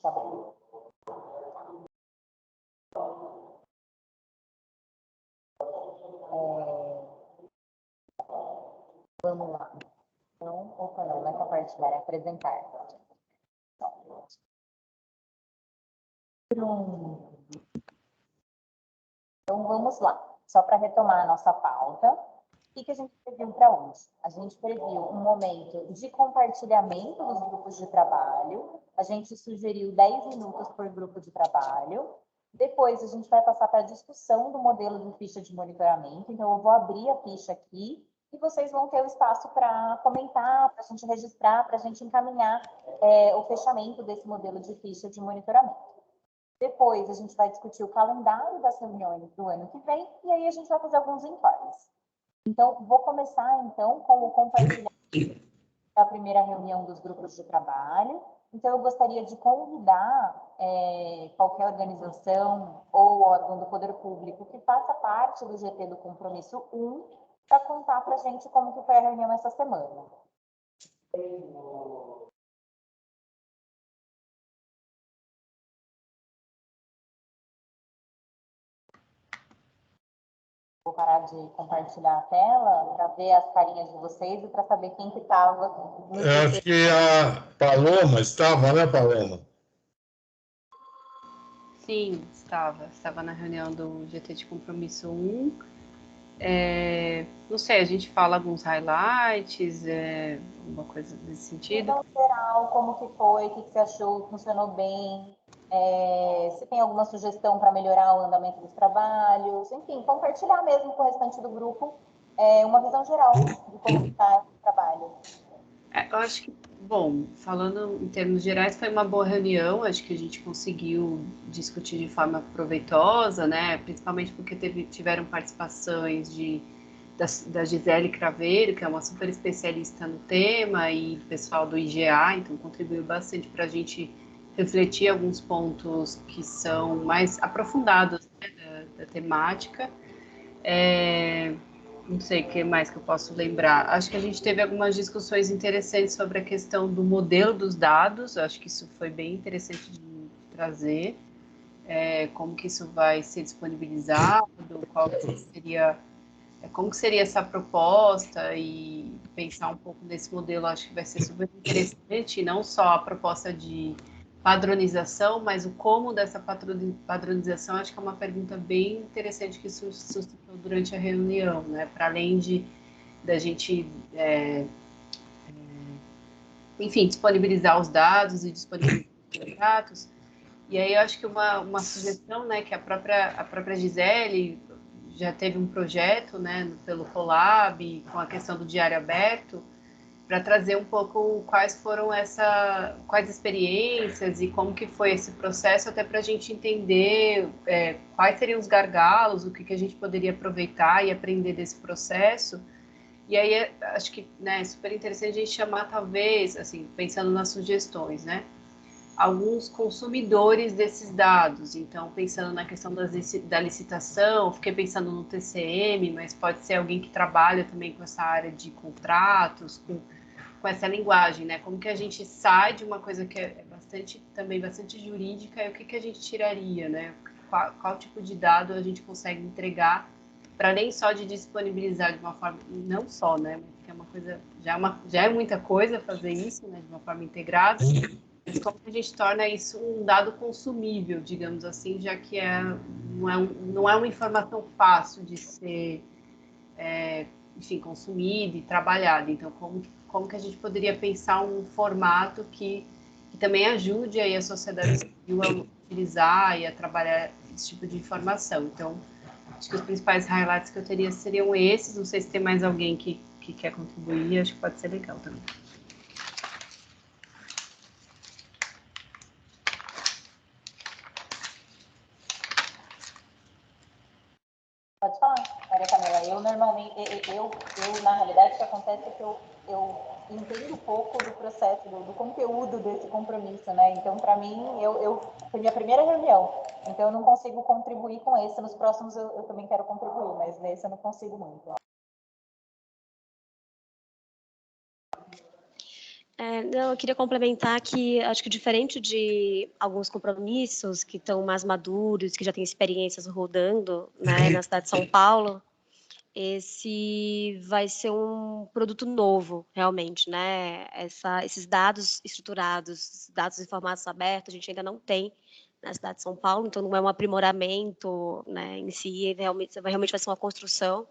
Tá bom. Vamos lá. Então, opa, não, não é compartilhar, é apresentar. Pronto. Então, vamos lá. Só para retomar a nossa pauta. O que a gente previu para hoje? A gente previu um momento de compartilhamento dos grupos de trabalho. A gente sugeriu 10 minutos por grupo de trabalho. Depois, a gente vai passar para a discussão do modelo de ficha de monitoramento. Então, eu vou abrir a ficha aqui e vocês vão ter o espaço para comentar, para a gente registrar, para a gente encaminhar o fechamento desse modelo de ficha de monitoramento. Depois, a gente vai discutir o calendário das reuniões do ano que vem e aí a gente vai fazer alguns informes. Então, vou começar, então, com o compartilhamento da primeira reunião dos grupos de trabalho. Então, eu gostaria de convidar qualquer organização ou órgão do poder público que faça parte do GT do Compromisso 1 para contar para a gente como que foi a reunião essa semana. Vou parar de compartilhar a tela para ver as carinhas de vocês e para saber quem que estava. Eu acho que a Paloma estava, né, Paloma? Sim, estava na reunião do GT de Compromisso 1. Não sei, a gente fala alguns highlights, alguma coisa nesse sentido. Então, geral, como que foi, o que você achou, funcionou bem, se tem alguma sugestão para melhorar o andamento dos trabalhos, enfim, compartilhar mesmo com o restante do grupo uma visão geral de como está o trabalho. Eu acho que, bom, falando em termos gerais, foi uma boa reunião, acho que a gente conseguiu discutir de forma proveitosa, né, principalmente porque tiveram participações da Gisele Craveiro, que é uma super especialista no tema, e pessoal do IGA, então contribuiu bastante para a gente refletir alguns pontos que são mais aprofundados, né, da temática. Não sei o que mais que eu posso lembrar. Acho que a gente teve algumas discussões interessantes sobre a questão do modelo dos dados, acho que isso foi bem interessante de trazer, como que isso vai ser disponibilizado, como que seria essa proposta, e pensar um pouco nesse modelo, acho que vai ser super interessante, não só a proposta de padronização, mas o como dessa padronização, acho que é uma pergunta bem interessante que suscitou durante a reunião, né? Para além da gente, enfim, disponibilizar os dados e disponibilizar os contratos. E aí eu acho que uma sugestão, né, que a própria Gisele já teve um projeto, né, pelo Colab, com a questão do diário aberto, para trazer um pouco quais experiências e como que foi esse processo, até para a gente entender quais seriam os gargalos, o que a gente poderia aproveitar e aprender desse processo. E aí acho que, né, é super interessante a gente chamar, talvez, assim, pensando nas sugestões, né, alguns consumidores desses dados. Então, pensando na questão da licitação, fiquei pensando no TCM, mas pode ser alguém que trabalha também com essa área de contratos, com essa linguagem, né? Como que a gente sai de uma coisa que é também bastante jurídica, e o que a gente tiraria, né? Qual tipo de dado a gente consegue entregar, para nem só de disponibilizar de uma forma, não só, né? Porque é uma coisa, já é muita coisa fazer isso, né? De uma forma integrada. Mas como que a gente torna isso um dado consumível, digamos assim, já que não é uma informação fácil de ser, enfim, consumida e trabalhada. Então, como que a gente poderia pensar um formato que também ajude aí a sociedade civil a utilizar e a trabalhar esse tipo de informação. Então, acho que os principais highlights que eu teria seriam esses. Não sei se tem mais alguém que quer contribuir, acho que pode ser legal também. Pode falar, Maria Camila. Eu normalmente, na realidade, o que acontece é que eu entendo pouco do processo, do conteúdo desse compromisso, né? Então, para mim, foi minha primeira reunião, então eu não consigo contribuir com esse. Nos próximos eu também quero contribuir, mas nesse eu não consigo muito. Não, eu queria complementar que acho que diferente de alguns compromissos que estão mais maduros, que já têm experiências rodando, né, na cidade de São Paulo, esse vai ser um produto novo, realmente, né? Esses dados estruturados, dados em formatos abertos, a gente ainda não tem na cidade de São Paulo, então não é um aprimoramento, né, em si, realmente vai ser uma construção,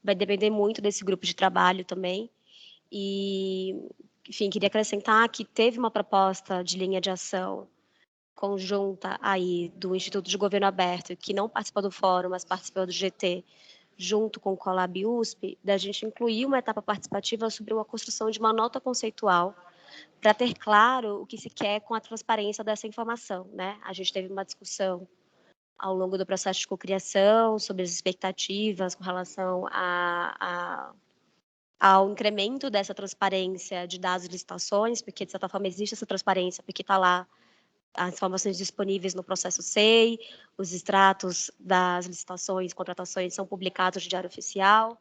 vai depender muito desse grupo de trabalho também. E, enfim, queria acrescentar que teve uma proposta de linha de ação conjunta aí do Instituto de Governo Aberto, que não participou do fórum, mas participou do GT, junto com o Colab USP, da gente incluir uma etapa participativa sobre a construção de uma nota conceitual para ter claro o que se quer com a transparência dessa informação, né? A gente teve uma discussão ao longo do processo de cocriação sobre as expectativas com relação ao incremento dessa transparência de dados e licitações, porque, de certa forma, existe essa transparência, porque está lá as informações disponíveis no processo SEI, os extratos das licitações, contratações são publicados no Diário Oficial.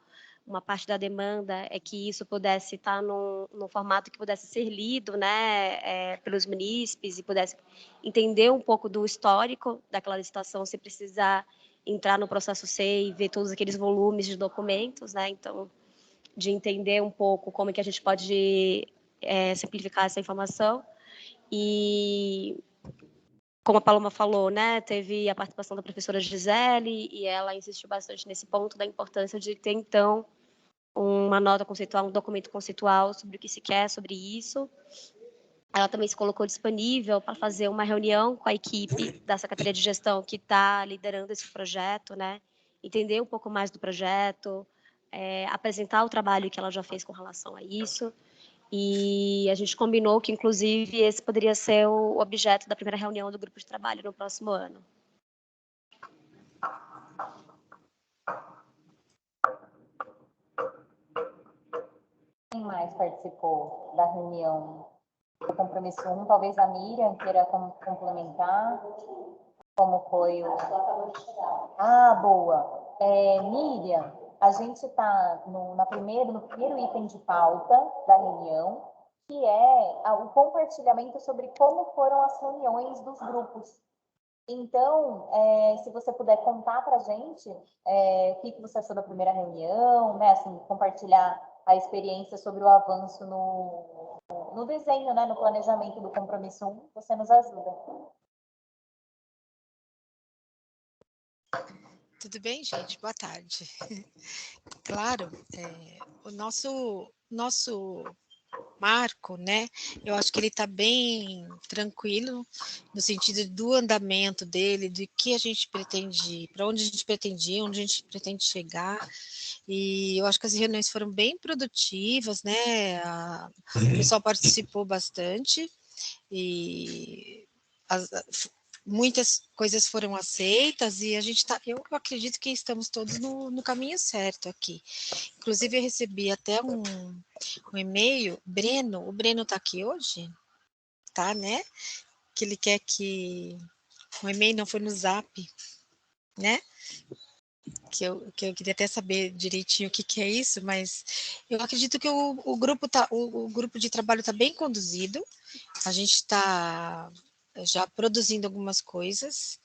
Uma parte da demanda é que isso pudesse estar num formato que pudesse ser lido, né, pelos munícipes e pudesse entender um pouco do histórico daquela licitação, sem precisar entrar no processo SEI e ver todos aqueles volumes de documentos, né, então, de entender um pouco como é que a gente pode simplificar essa informação. E, como a Paloma falou, né, teve a participação da professora Gisele e ela insistiu bastante nesse ponto da importância de ter, então, uma nota conceitual, um documento conceitual sobre o que se quer sobre isso. Ela também se colocou disponível para fazer uma reunião com a equipe da Secretaria de Gestão que está liderando esse projeto, né, entender um pouco mais do projeto, apresentar o trabalho que ela já fez com relação a isso. E a gente combinou que, inclusive, esse poderia ser o objeto da primeira reunião do grupo de trabalho no próximo ano. Quem mais participou da reunião do compromisso 1? Talvez a Miriam queira complementar como foi o... boa. Miriam, a gente está no primeiro item de pauta da reunião, que é o compartilhamento sobre como foram as reuniões dos grupos. Então, se você puder contar para a gente o que você achou da primeira reunião, né, assim, compartilhar a experiência sobre o avanço no desenho, né, no planejamento do compromisso 1, você nos ajuda. Tudo bem, gente? Boa tarde. Claro, o nosso marco, né? Eu acho que ele está bem tranquilo no sentido do andamento dele, de que a gente pretende, para onde a gente pretende ir, onde a gente pretende chegar. E eu acho que as reuniões foram bem produtivas, né? O pessoal participou bastante e muitas coisas foram aceitas e a gente está, eu acredito que estamos todos no caminho certo aqui. Inclusive, eu recebi até um e-mail, o Breno está aqui hoje, tá, né? Que ele quer que o e-mail não foi no Zap, né? Que eu queria até saber direitinho o que é isso, mas eu acredito que o grupo de trabalho está bem conduzido, a gente está já produzindo algumas coisas,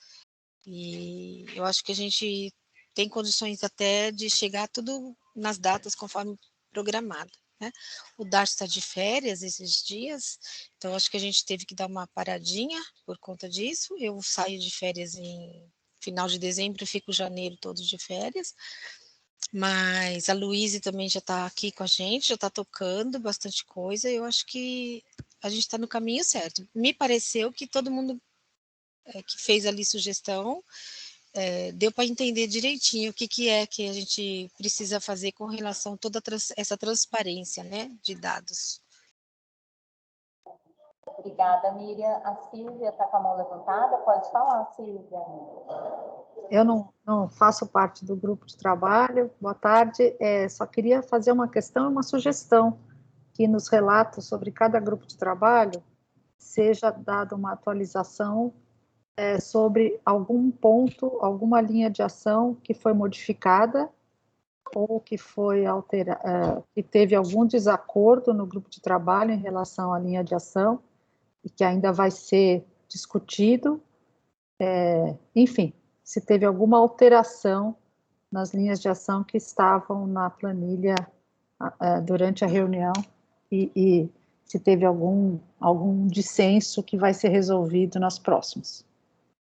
e eu acho que a gente tem condições até de chegar tudo nas datas conforme programado, né? O Darcy está de férias esses dias, então acho que a gente teve que dar uma paradinha por conta disso. Eu saio de férias em final de dezembro e fico janeiro todo de férias, mas a Luíse também já está aqui com a gente, já está tocando bastante coisa, eu acho que a gente está no caminho certo. Me pareceu que todo mundo que fez ali sugestão deu para entender direitinho o que é que a gente precisa fazer com relação a toda essa transparência, né, de dados. Obrigada, Miriam. A Silvia está com a mão levantada. Pode falar, Silvia. Eu não faço parte do grupo de trabalho. Boa tarde. Só queria fazer uma questão e uma sugestão, que nos relatos sobre cada grupo de trabalho seja dada uma atualização sobre algum ponto, alguma linha de ação que foi modificada ou que foi que teve algum desacordo no grupo de trabalho em relação à linha de ação e que ainda vai ser discutido. Enfim, se teve alguma alteração nas linhas de ação que estavam na planilha durante a reunião e se teve algum dissenso que vai ser resolvido nas próximas.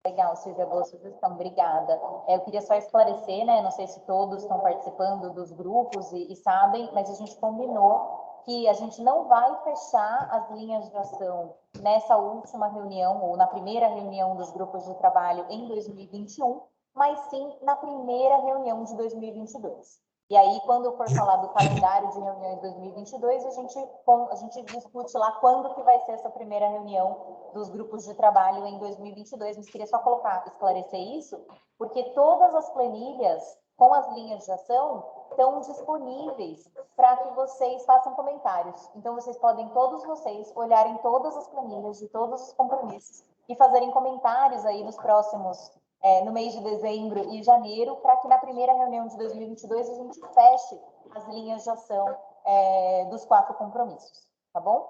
Legal, Silvia, boa sugestão, obrigada. Eu queria só esclarecer, né, não sei se todos estão participando dos grupos e sabem, mas a gente combinou que a gente não vai fechar as linhas de ação nessa última reunião, ou na primeira reunião dos grupos de trabalho em 2021, mas sim na primeira reunião de 2022. E aí, quando for falar do calendário de reuniões de 2022, a gente discute lá quando que vai ser essa primeira reunião dos grupos de trabalho em 2022. Mas queria só esclarecer isso, porque todas as planilhas com as linhas de ação estão disponíveis para que vocês façam comentários. Então, vocês podem, todos vocês, olharem todas as planilhas de todos os compromissos e fazerem comentários aí nos próximos no mês de dezembro e janeiro, para que na primeira reunião de 2022 a gente feche as linhas de ação dos 4 compromissos, tá bom?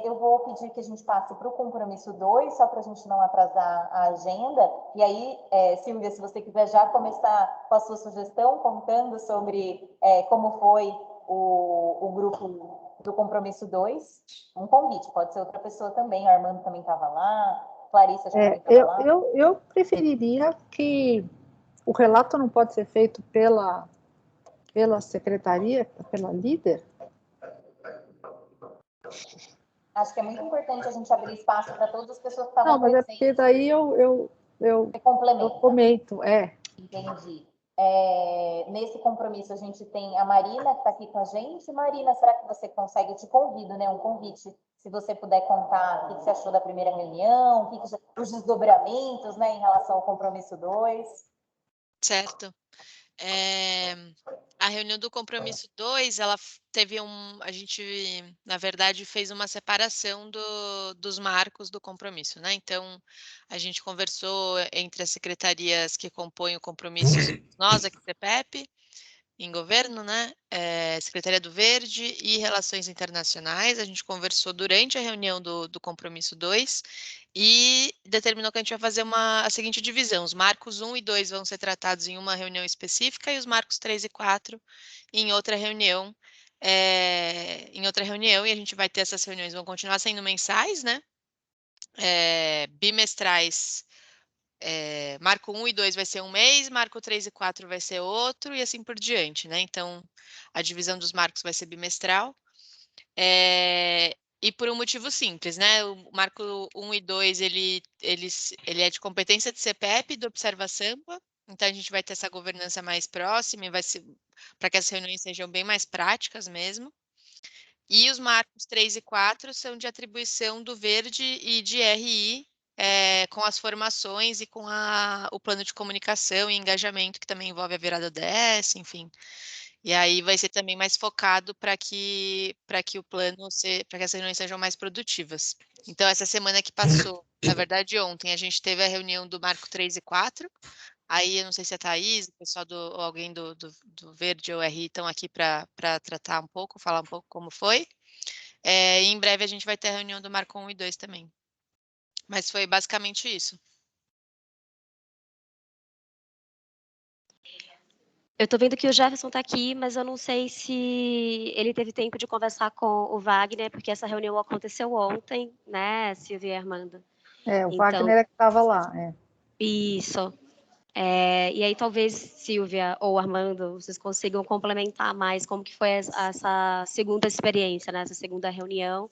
Eu vou pedir que a gente passe para o compromisso 2, só para a gente não atrasar a agenda, e aí, Silvia, se você quiser já começar com a sua sugestão, contando sobre como foi o grupo do compromisso 2, um convite, pode ser outra pessoa também, o Armando também estava lá, Clarissa também estava lá. Eu preferiria que o relato não pode ser feito pela secretaria, pela líder. Acho que é muito importante a gente abrir espaço para todas as pessoas que estavam presentes. Não, mas é porque daí eu comento, Entendi. Nesse compromisso a gente tem a Marina, que está aqui com a gente. Marina, será que você consegue? Eu te convido, né? Um convite, se você puder contar o que você achou da primeira reunião, os desdobramentos, né, em relação ao compromisso 2. Certo. A reunião do compromisso 2, ela teve a gente, na verdade, fez uma separação dos marcos do compromisso, né? Então, a gente conversou entre as secretarias que compõem o compromisso, nós aqui, CEPEP, em governo, né? Secretaria do Verde e Relações Internacionais. A gente conversou durante a reunião do compromisso 2 e determinou que a gente vai fazer a seguinte divisão: os marcos 1 e 2 vão ser tratados em uma reunião específica e os marcos 3 e 4 em outra reunião. E a gente vai ter essas reuniões, vão continuar sendo mensais, né? Bimestrais. Marco 1 e 2 vai ser um mês, marco 3 e 4 vai ser outro, e assim por diante, né? Então, a divisão dos marcos vai ser bimestral. E por um motivo simples, né? O marco 1 e 2, ele é de competência de CEPEP, do Observa Sampa, então a gente vai ter essa governança mais próxima e vai ser para que as reuniões sejam bem mais práticas mesmo. E os marcos 3 e 4 são de atribuição do Verde e de RI, com as formações e com o plano de comunicação e engajamento, que também envolve a virada DS, enfim. E aí vai ser também mais focado para que o plano, para que as reuniões sejam mais produtivas. Então, essa semana que passou, na verdade, ontem, a gente teve a reunião do Marco 3 e 4. Aí, eu não sei se a Thaís, o pessoal ou alguém do Verde ou RI estão aqui para tratar um pouco, falar um pouco como foi. E em breve a gente vai ter a reunião do Marco 1 e 2 também. Mas foi basicamente isso. Eu estou vendo que o Jefferson está aqui, mas eu não sei se ele teve tempo de conversar com o Wagner, porque essa reunião aconteceu ontem, né, Silvia e Armando? O Wagner é que estava lá. Isso. E aí talvez, Silvia ou Armando, vocês consigam complementar mais como que foi essa segunda experiência, né, essa segunda reunião,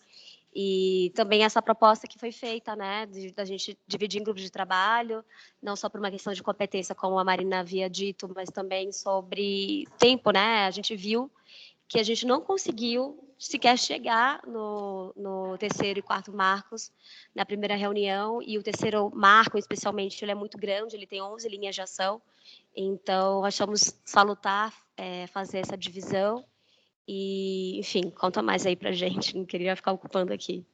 e também essa proposta que foi feita, né, da gente dividir em grupos de trabalho, não só por uma questão de competência, como a Marina havia dito, mas também sobre tempo, né? A gente viu que a gente não conseguiu sequer chegar no terceiro e quarto marcos na primeira reunião, e o terceiro marco, especialmente, ele é muito grande, ele tem 11 linhas de ação, então achamos salutar fazer essa divisão. E, enfim, conta mais aí pra gente, não queria ficar ocupando aqui.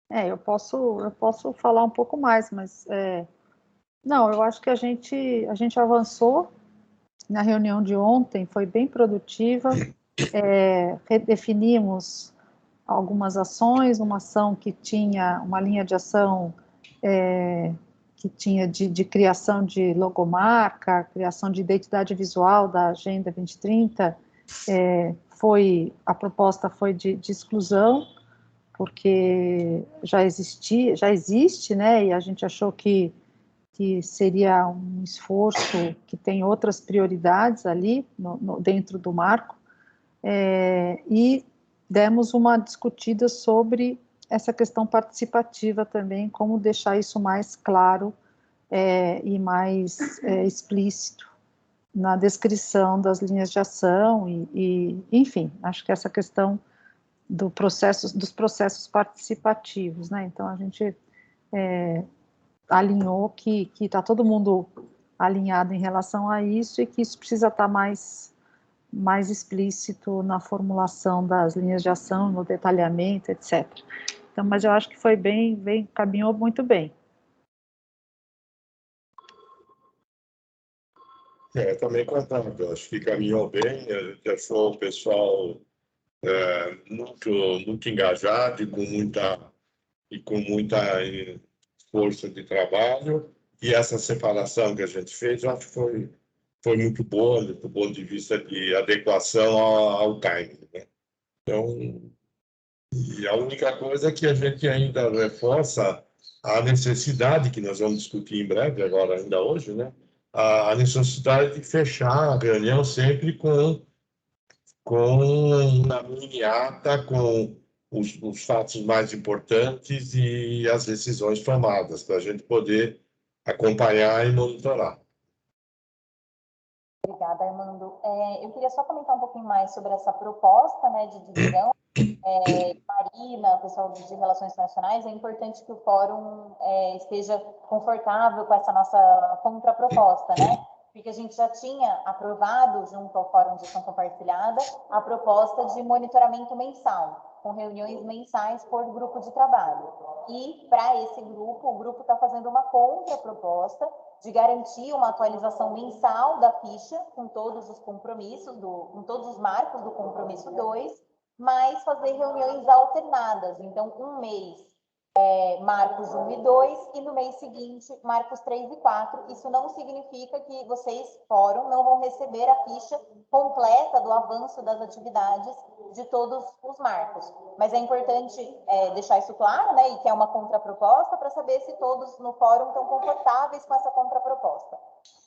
Eu posso falar um pouco mais, mas não, eu acho que a gente avançou na reunião de ontem foi bem produtiva, redefinimos algumas ações, uma ação que tinha, uma linha de ação que tinha de criação de logomarca, criação de identidade visual da Agenda 2030, a proposta foi de exclusão, porque já existe, né, e a gente achou que seria um esforço que tem outras prioridades ali, dentro do marco, e demos uma discutida sobre essa questão participativa também, como deixar isso mais claro e mais explícito na descrição das linhas de ação, enfim, acho que essa questão dos processos participativos, né, então a gente alinhou que está todo mundo alinhado em relação a isso e que isso precisa estar mais explícito na formulação das linhas de ação, no detalhamento, etc. Então, mas eu acho que foi caminhou muito bem. Também concordo, acho que caminhou bem, a gente achou o pessoal muito engajado e com muita força de trabalho, e essa separação que a gente fez, eu acho que foi muito boa, do ponto de vista de adequação ao timing, né? Então, e a única coisa é que a gente ainda reforça a necessidade, que nós vamos discutir em breve, agora ainda hoje, né? A necessidade de fechar a reunião sempre com uma mini ata, com os fatos mais importantes e as decisões tomadas, para a gente poder acompanhar e monitorar. Obrigada, Armando. Eu queria só comentar um pouquinho mais sobre essa proposta, né, de divisão. Marina, pessoal de Relações Internacionais, é importante que o fórum esteja confortável com essa nossa contraproposta, né? Porque a gente já tinha aprovado, junto ao Fórum de Gestão Compartilhada, a proposta de monitoramento mensal, com reuniões mensais por grupo de trabalho. E, para esse grupo, o grupo está fazendo uma contraproposta de garantir uma atualização mensal da ficha, com todos os compromissos, com todos os marcos do compromisso 2, mas fazer reuniões alternadas. Então, um mês marcos 1 e 2, e no mês seguinte, marcos 3 e 4. Isso não significa que vocês, fórum, não vão receber a ficha completa do avanço das atividades de todos os marcos. Mas é importante deixar isso claro, né, e que é uma contraproposta, para saber se todos no fórum estão confortáveis com essa contraproposta.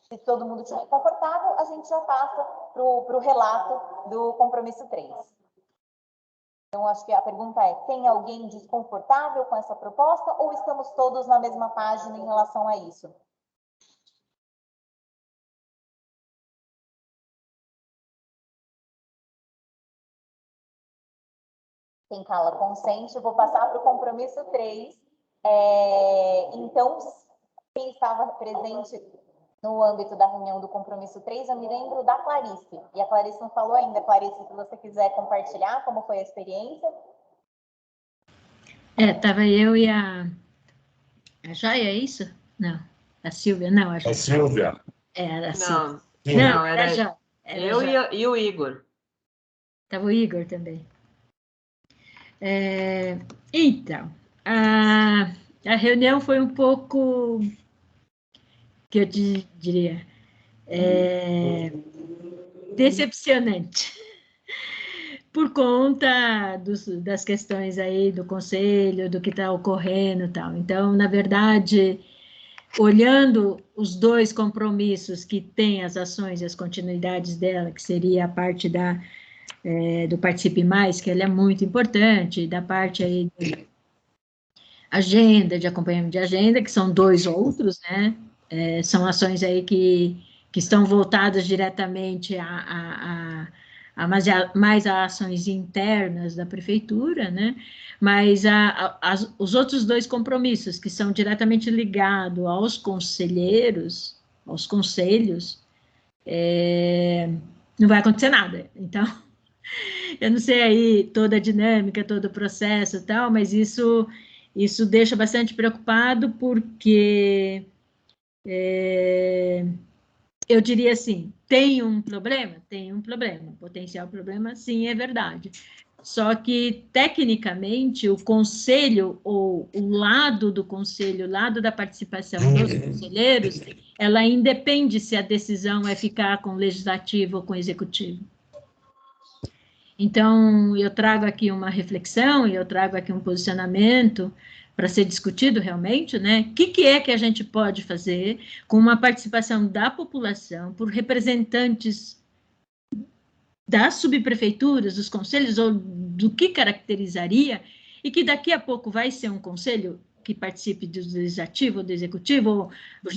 Se todo mundo estiver confortável, a gente já passa para o relato do compromisso 3. Então, acho que a pergunta é: tem alguém desconfortável com essa proposta ou estamos todos na mesma página em relação a isso? Quem cala consente. Eu vou passar para o compromisso 3. Então, quem estava presente no âmbito da reunião do compromisso 3, eu me lembro da Clarice. E a Clarice não falou ainda. Clarice, se você quiser compartilhar como foi a experiência. Tava eu e a Joia, é isso? Não, a Silvia, não. A Silvia. Era a Silvia. Não, era a Joia. Eu e o Igor. Tava o Igor também. Então, a reunião foi um pouco, que eu diria, decepcionante, por conta das questões aí do conselho, do que está ocorrendo e tal. Então, na verdade, olhando os dois compromissos que tem as ações e as continuidades dela, que seria a parte do Participe Mais, que ela é muito importante, da parte aí de agenda, de acompanhamento de agenda, que são dois outros, né? São ações aí que estão voltadas diretamente mais a ações internas da prefeitura, né? Mas os outros dois compromissos, que são diretamente ligados aos conselheiros, aos conselhos, não vai acontecer nada. Então, eu não sei aí toda a dinâmica, todo o processo e tal, mas isso deixa bastante preocupado, porque eu diria assim, tem um problema? Tem um problema, potencial problema, sim, é verdade. Só que, tecnicamente, o conselho, ou o lado do conselho, o lado da participação dos conselheiros, ela independe se a decisão é ficar com o legislativo ou com o executivo. Então, eu trago aqui uma reflexão, e eu trago aqui um posicionamento para ser discutido realmente, né? O que é que a gente pode fazer com uma participação da população, por representantes das subprefeituras, dos conselhos, ou do que caracterizaria, e que daqui a pouco vai ser um conselho que participe do legislativo ou do executivo, ou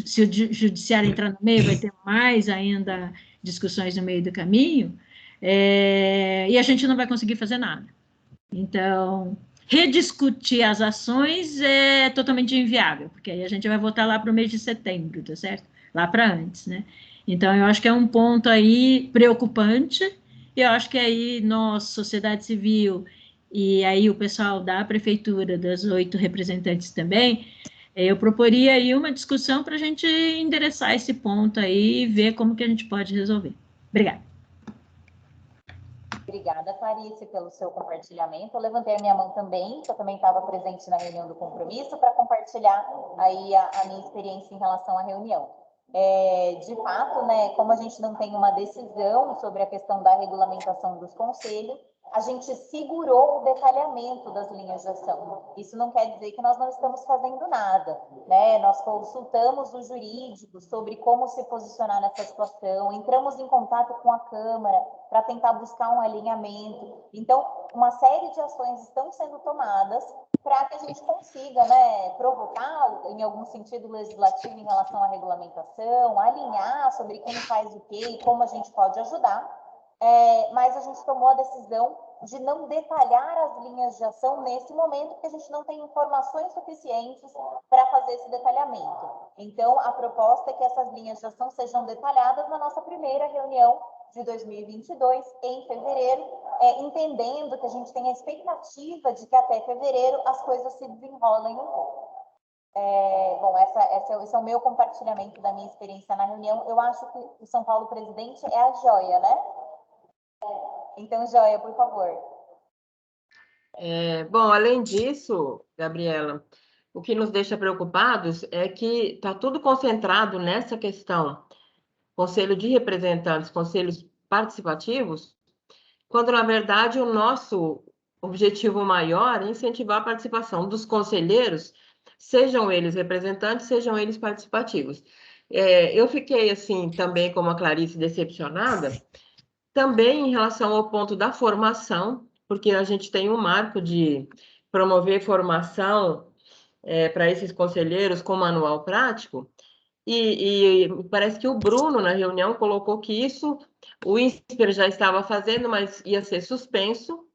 se o judiciário entrar no meio, vai ter mais ainda discussões no meio do caminho, e a gente não vai conseguir fazer nada. Então, rediscutir as ações é totalmente inviável, porque aí a gente vai voltar lá para o mês de setembro, tá certo? Lá para antes, né? Então, eu acho que é um ponto aí preocupante, e eu acho que aí nós, sociedade civil, e aí o pessoal da prefeitura, das 8 representantes também, eu proporia aí uma discussão para a gente endereçar esse ponto aí e ver como que a gente pode resolver. Obrigada. Obrigada, Clarice, pelo seu compartilhamento. Eu levantei a minha mão também, que eu também estava presente na reunião do compromisso, para compartilhar aí a minha experiência em relação à reunião. De fato, né, como a gente não tem uma decisão sobre a questão da regulamentação dos conselhos, a gente segurou o detalhamento das linhas de ação. Isso não quer dizer que nós não estamos fazendo nada, né? Nós consultamos o jurídico sobre como se posicionar nessa situação, entramos em contato com a Câmara para tentar buscar um alinhamento. Então, uma série de ações estão sendo tomadas para que a gente consiga, né, provocar, em algum sentido, o legislativo em relação à regulamentação, alinhar sobre quem faz o quê e como a gente pode ajudar. Mas a gente tomou a decisão de não detalhar as linhas de ação nesse momento, porque a gente não tem informações suficientes para fazer esse detalhamento. Então, a proposta é que essas linhas de ação sejam detalhadas na nossa primeira reunião de 2022, em fevereiro, entendendo que a gente tem a expectativa de que até fevereiro as coisas se desenrolem um pouco. Bom, esse é o meu compartilhamento da minha experiência na reunião. Eu acho que o São Paulo Presidente é a joia, né? Então, Joia, por favor. Bom, além disso, Gabriela, o que nos deixa preocupados é que está tudo concentrado nessa questão, conselho de representantes, conselhos participativos, quando, na verdade, o nosso objetivo maior é incentivar a participação dos conselheiros, sejam eles representantes, sejam eles participativos. Eu fiquei, assim, também, como a Clarice, decepcionada, também em relação ao ponto da formação, porque a gente tem um marco de promover formação para esses conselheiros com manual prático, e parece que o Bruno, na reunião, colocou que isso o INSPER já estava fazendo, mas ia ser suspenso,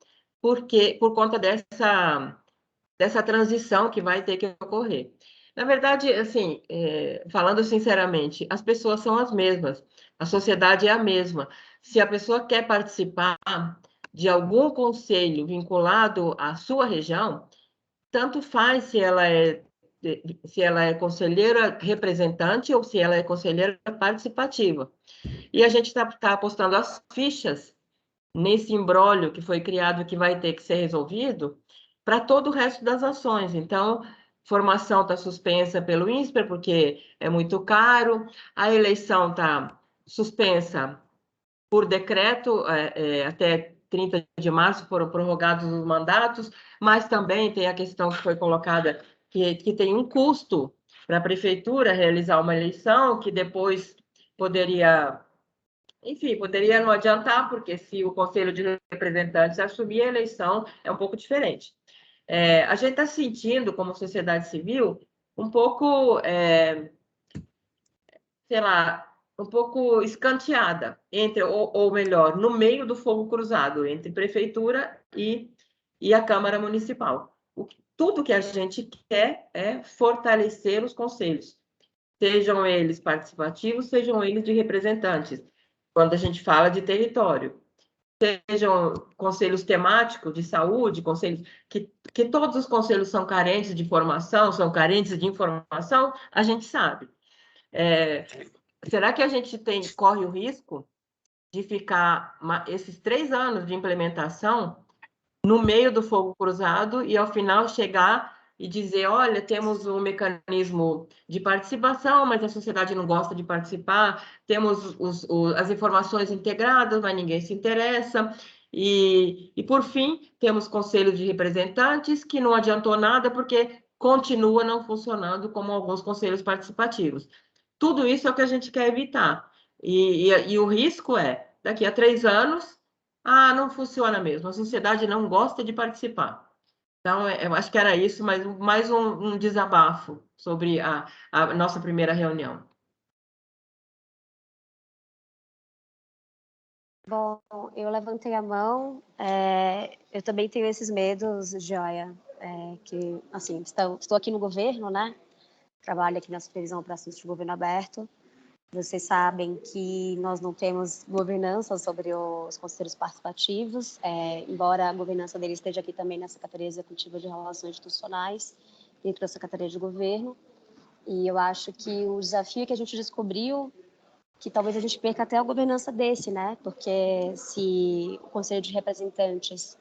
por conta dessa transição que vai ter que ocorrer. Na verdade, assim, falando sinceramente, as pessoas são as mesmas, a sociedade é a mesma. Se a pessoa quer participar de algum conselho vinculado à sua região, tanto faz se ela é conselheira representante ou se ela é conselheira participativa. E a gente está apostando as fichas nesse imbróglio que foi criado, que vai ter que ser resolvido, para todo o resto das ações. Então, formação está suspensa pelo INSPER, porque é muito caro, a eleição está suspensa por decreto, até 30 de março foram prorrogados os mandatos, mas também tem a questão que foi colocada, que tem um custo para a prefeitura realizar uma eleição, que depois poderia não adiantar, porque se o Conselho de Representantes assumir a eleição, é um pouco diferente. A gente está sentindo, como sociedade civil, um pouco, sei lá, um pouco escanteada, ou melhor, no meio do fogo cruzado, entre prefeitura e a Câmara Municipal. Tudo que a gente quer é fortalecer os conselhos, sejam eles participativos, sejam eles de representantes, quando a gente fala de território. Sejam conselhos temáticos de saúde, conselhos que todos os conselhos são carentes de formação, são carentes de informação, a gente sabe. será que a gente corre o risco de ficar esses 3 anos de implementação no meio do fogo cruzado e, ao final, chegar e dizer, olha, temos um mecanismo de participação, mas a sociedade não gosta de participar, temos as informações integradas, mas ninguém se interessa, e, por fim, temos conselhos de representantes que não adiantou nada porque continua não funcionando como alguns conselhos participativos. Tudo isso é o que a gente quer evitar. E o risco é, daqui a 3 anos, não funciona mesmo, a sociedade não gosta de participar. Então, eu acho que era isso, mas mais um desabafo sobre a nossa primeira reunião. Bom, eu levantei a mão, eu também tenho esses medos, Joia, que, assim, estou aqui no governo, né? Trabalho aqui na Supervisão para Assuntos de Governo Aberto. Vocês sabem que nós não temos governança sobre os conselhos participativos, embora a governança deles esteja aqui também na Secretaria Executiva de Relações Institucionais, dentro da Secretaria de Governo. E eu acho que o desafio que a gente descobriu, que talvez a gente perca até a governança desse, né? Porque se o Conselho de Representantes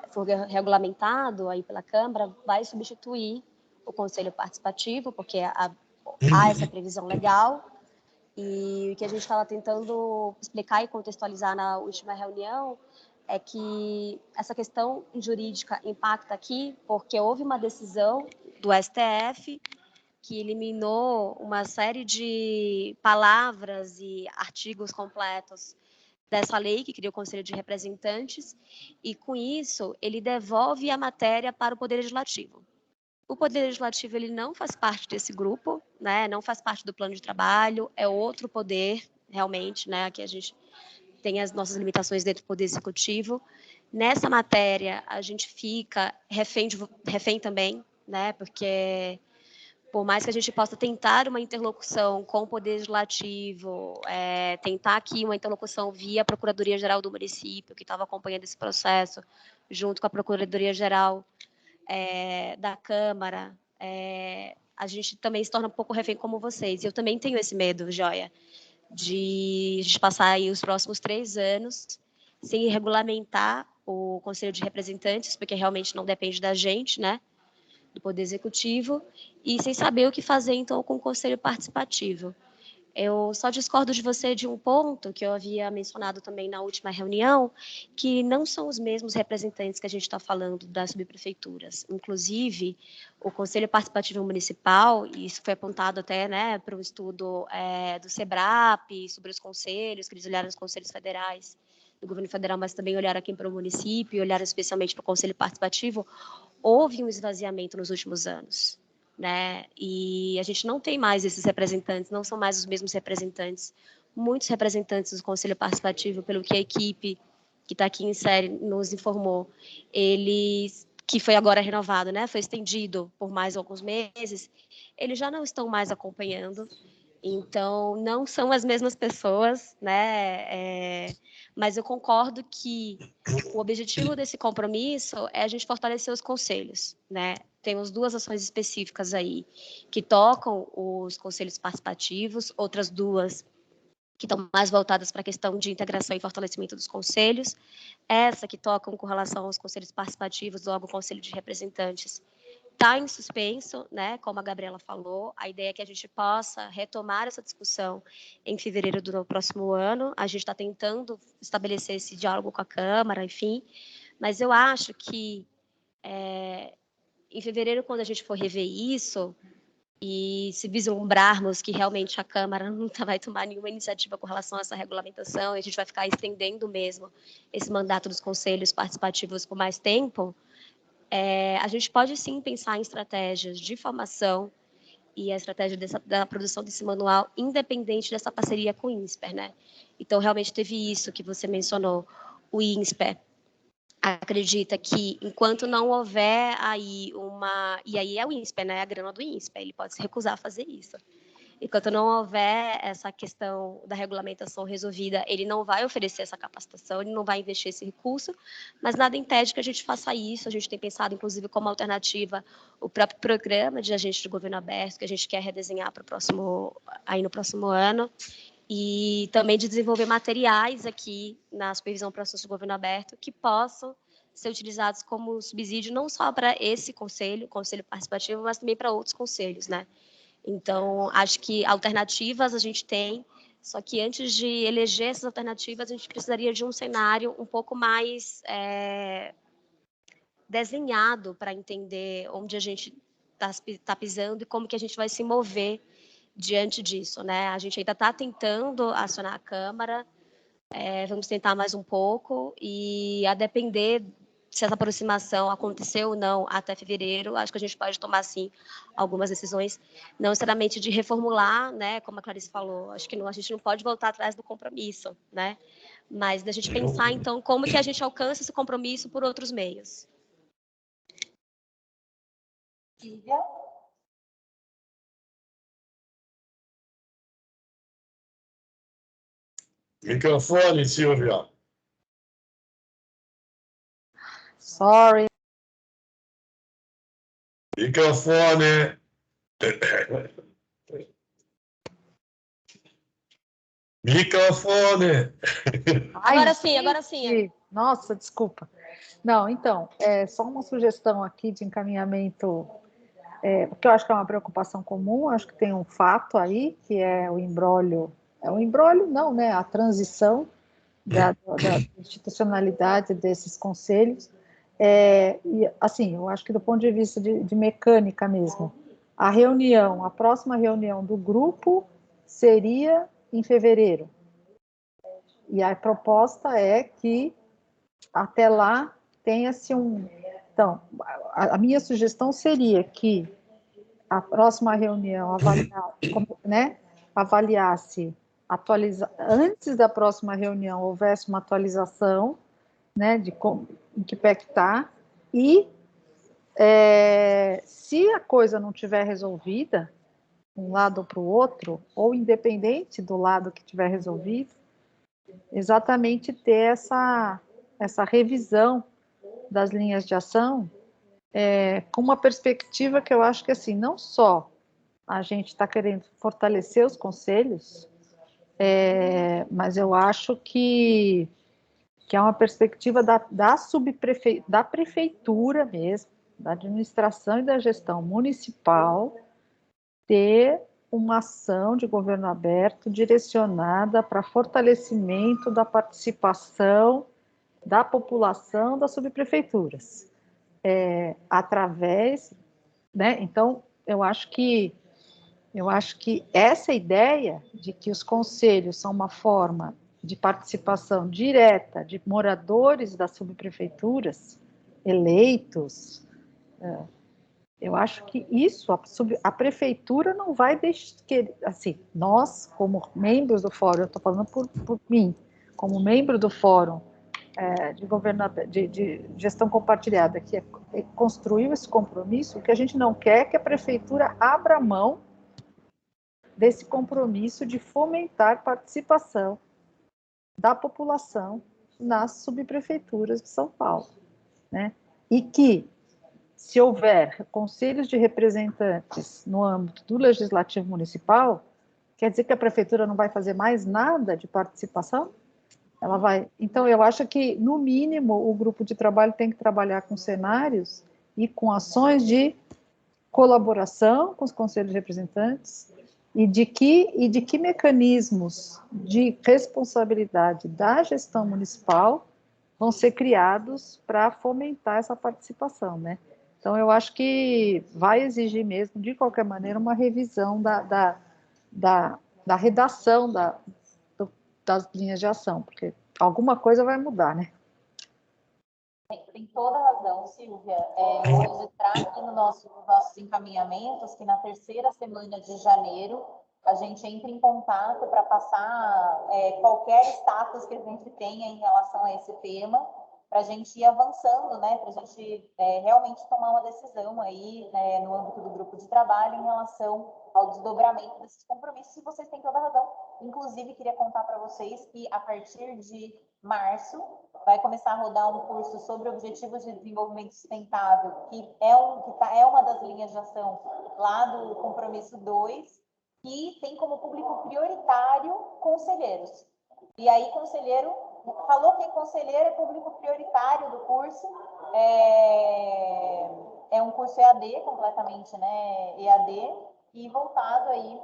for regulamentado aí pela Câmara, vai substituir o Conselho Participativo, porque há essa previsão legal. E o que a gente estava tentando explicar e contextualizar na última reunião é que essa questão jurídica impacta aqui porque houve uma decisão do STF que eliminou uma série de palavras e artigos completos dessa lei que cria o Conselho de Representantes, e com isso ele devolve a matéria para o Poder Legislativo. O Poder Legislativo ele não faz parte desse grupo, né? Não faz parte do plano de trabalho, é outro poder, realmente, né? Aqui a gente tem as nossas limitações dentro do Poder Executivo. Nessa matéria, a gente fica refém também, né? Porque, por mais que a gente possa tentar uma interlocução com o Poder Legislativo, tentar aqui uma interlocução via a Procuradoria-Geral do município, que estava acompanhando esse processo, junto com a Procuradoria-Geral da Câmara, a gente também se torna um pouco refém como vocês. Eu também tenho esse medo, Joia, de a gente passar aí os próximos 3 anos sem regulamentar o Conselho de Representantes, porque realmente não depende da gente, né, do Poder Executivo, e sem saber o que fazer, então, com o Conselho Participativo. Eu só discordo de você de um ponto que eu havia mencionado também na última reunião, que não são os mesmos representantes que a gente está falando das subprefeituras. Inclusive, o Conselho Participativo Municipal, e isso foi apontado até, né, para um estudo do SEBRAP sobre os conselhos, que eles olharam os conselhos federais do governo federal, mas também olharam aqui para o município, olharam especialmente para o Conselho Participativo. Houve um esvaziamento nos últimos anos, né? E a gente não tem mais esses representantes, não são mais os mesmos representantes. Muitos representantes do Conselho Participativo, pelo que a equipe que está aqui em série nos informou, eles, que foi agora renovado, né? Foi estendido por mais alguns meses, eles já não estão mais acompanhando. Então, não são as mesmas pessoas, né? Mas eu concordo que o objetivo desse compromisso é a gente fortalecer os conselhos, né? Temos 2 ações específicas aí, que tocam os conselhos participativos, outras 2 que estão mais voltadas para a questão de integração e fortalecimento dos conselhos. Essa que tocam com relação aos conselhos participativos, logo o Conselho de Representantes, está em suspenso, né? Como a Gabriela falou, a ideia é que a gente possa retomar essa discussão em fevereiro do próximo ano. A gente está tentando estabelecer esse diálogo com a Câmara, enfim, mas eu acho que em fevereiro, quando a gente for rever isso e se vislumbrarmos que realmente a Câmara não vai tomar nenhuma iniciativa com relação a essa regulamentação, e a gente vai ficar estendendo mesmo esse mandato dos conselhos participativos por mais tempo, a gente pode sim pensar em estratégias de formação e a estratégia da produção desse manual, independente dessa parceria com o INSPER, né? Então, realmente teve isso que você mencionou. O INSPER acredita que, enquanto não houver aí uma... E aí é o INSPER, né? A grana do INSPER, ele pode se recusar a fazer isso. Enquanto não houver essa questão da regulamentação resolvida, ele não vai oferecer essa capacitação, ele não vai investir esse recurso, mas nada impede que a gente faça isso. A gente tem pensado, inclusive, como alternativa, o próprio programa de agente de governo aberto, que a gente quer redesenhar para no próximo ano, e também de desenvolver materiais aqui na supervisão do processo de governo aberto que possam ser utilizados como subsídio não só para esse conselho participativo, mas também para outros conselhos, né? Então, acho que alternativas a gente tem, só que antes de eleger essas alternativas, a gente precisaria de um cenário um pouco mais desenhado para entender onde a gente está pisando e como que a gente vai se mover diante disso, né? A gente ainda está tentando acionar a Câmara, vamos tentar mais um pouco, e a depender se essa aproximação aconteceu ou não até fevereiro, acho que a gente pode tomar, sim, algumas decisões, não necessariamente de reformular, né, como a Clarice falou, acho que a gente não pode voltar atrás do compromisso, né, mas da gente pensar, então, como que a gente alcança esse compromisso por outros meios. Silvia? Microfone, Silvia. Sorry. Microfone. Microfone. Agora sim. Nossa, desculpa. Não, então, só uma sugestão aqui de encaminhamento, porque eu acho que é uma preocupação comum, acho que tem um fato aí, que é o imbróglio, não, né, a transição da institucionalidade desses conselhos, e assim, eu acho que do ponto de vista de mecânica mesmo, a próxima reunião do grupo seria em fevereiro, e a proposta é que até lá tenha-se um... Então, a minha sugestão seria que a próxima reunião avaliasse, antes da próxima reunião houvesse uma atualização, né, em que pé que está, e se a coisa não tiver resolvida, um lado ou para o outro, ou independente do lado que tiver resolvido, exatamente ter essa revisão das linhas de ação, com uma perspectiva que eu acho que, assim, não só a gente está querendo fortalecer os conselhos, mas eu acho que é uma perspectiva da prefeitura mesmo, da administração e da gestão municipal, ter uma ação de governo aberto direcionada para fortalecimento da participação da população das subprefeituras, através, né? Então, eu acho que essa ideia de que os conselhos são uma forma de participação direta de moradores das subprefeituras eleitos, eu acho que isso, a prefeitura não vai deixar, assim, nós, como membros do fórum, eu estou falando por mim, como membro do fórum de gestão compartilhada, que construiu esse compromisso, o que a gente não quer é que a prefeitura abra mão desse compromisso de fomentar participação da população nas subprefeituras de São Paulo, né? E que, se houver conselhos de representantes no âmbito do Legislativo Municipal, quer dizer que a prefeitura não vai fazer mais nada de participação? Ela vai. Então, eu acho que, no mínimo, o grupo de trabalho tem que trabalhar com cenários e com ações de colaboração com os conselhos de representantes e de que mecanismos de responsabilidade da gestão municipal vão ser criados para fomentar essa participação, né? Então, eu acho que vai exigir mesmo, de qualquer maneira, uma revisão da redação das linhas de ação, porque alguma coisa vai mudar, né? Tem toda a razão, Silvia. Vou registrar aqui nos nossos encaminhamentos que na terceira semana de janeiro a gente entra em contato para passar qualquer status que a gente tenha em relação a esse tema, para a gente ir avançando, né, para a gente realmente tomar uma decisão aí, né, no âmbito do grupo de trabalho em relação ao desdobramento desses compromissos, e vocês têm toda a razão. Inclusive, queria contar para vocês que a partir de março vai começar a rodar um curso sobre objetivos de desenvolvimento sustentável, que é uma das linhas de ação lá do compromisso 2, que tem como público prioritário conselheiros. E aí, conselheiro, falou que conselheiro é público prioritário do curso, é um curso EAD, completamente, né, EAD, e voltado aí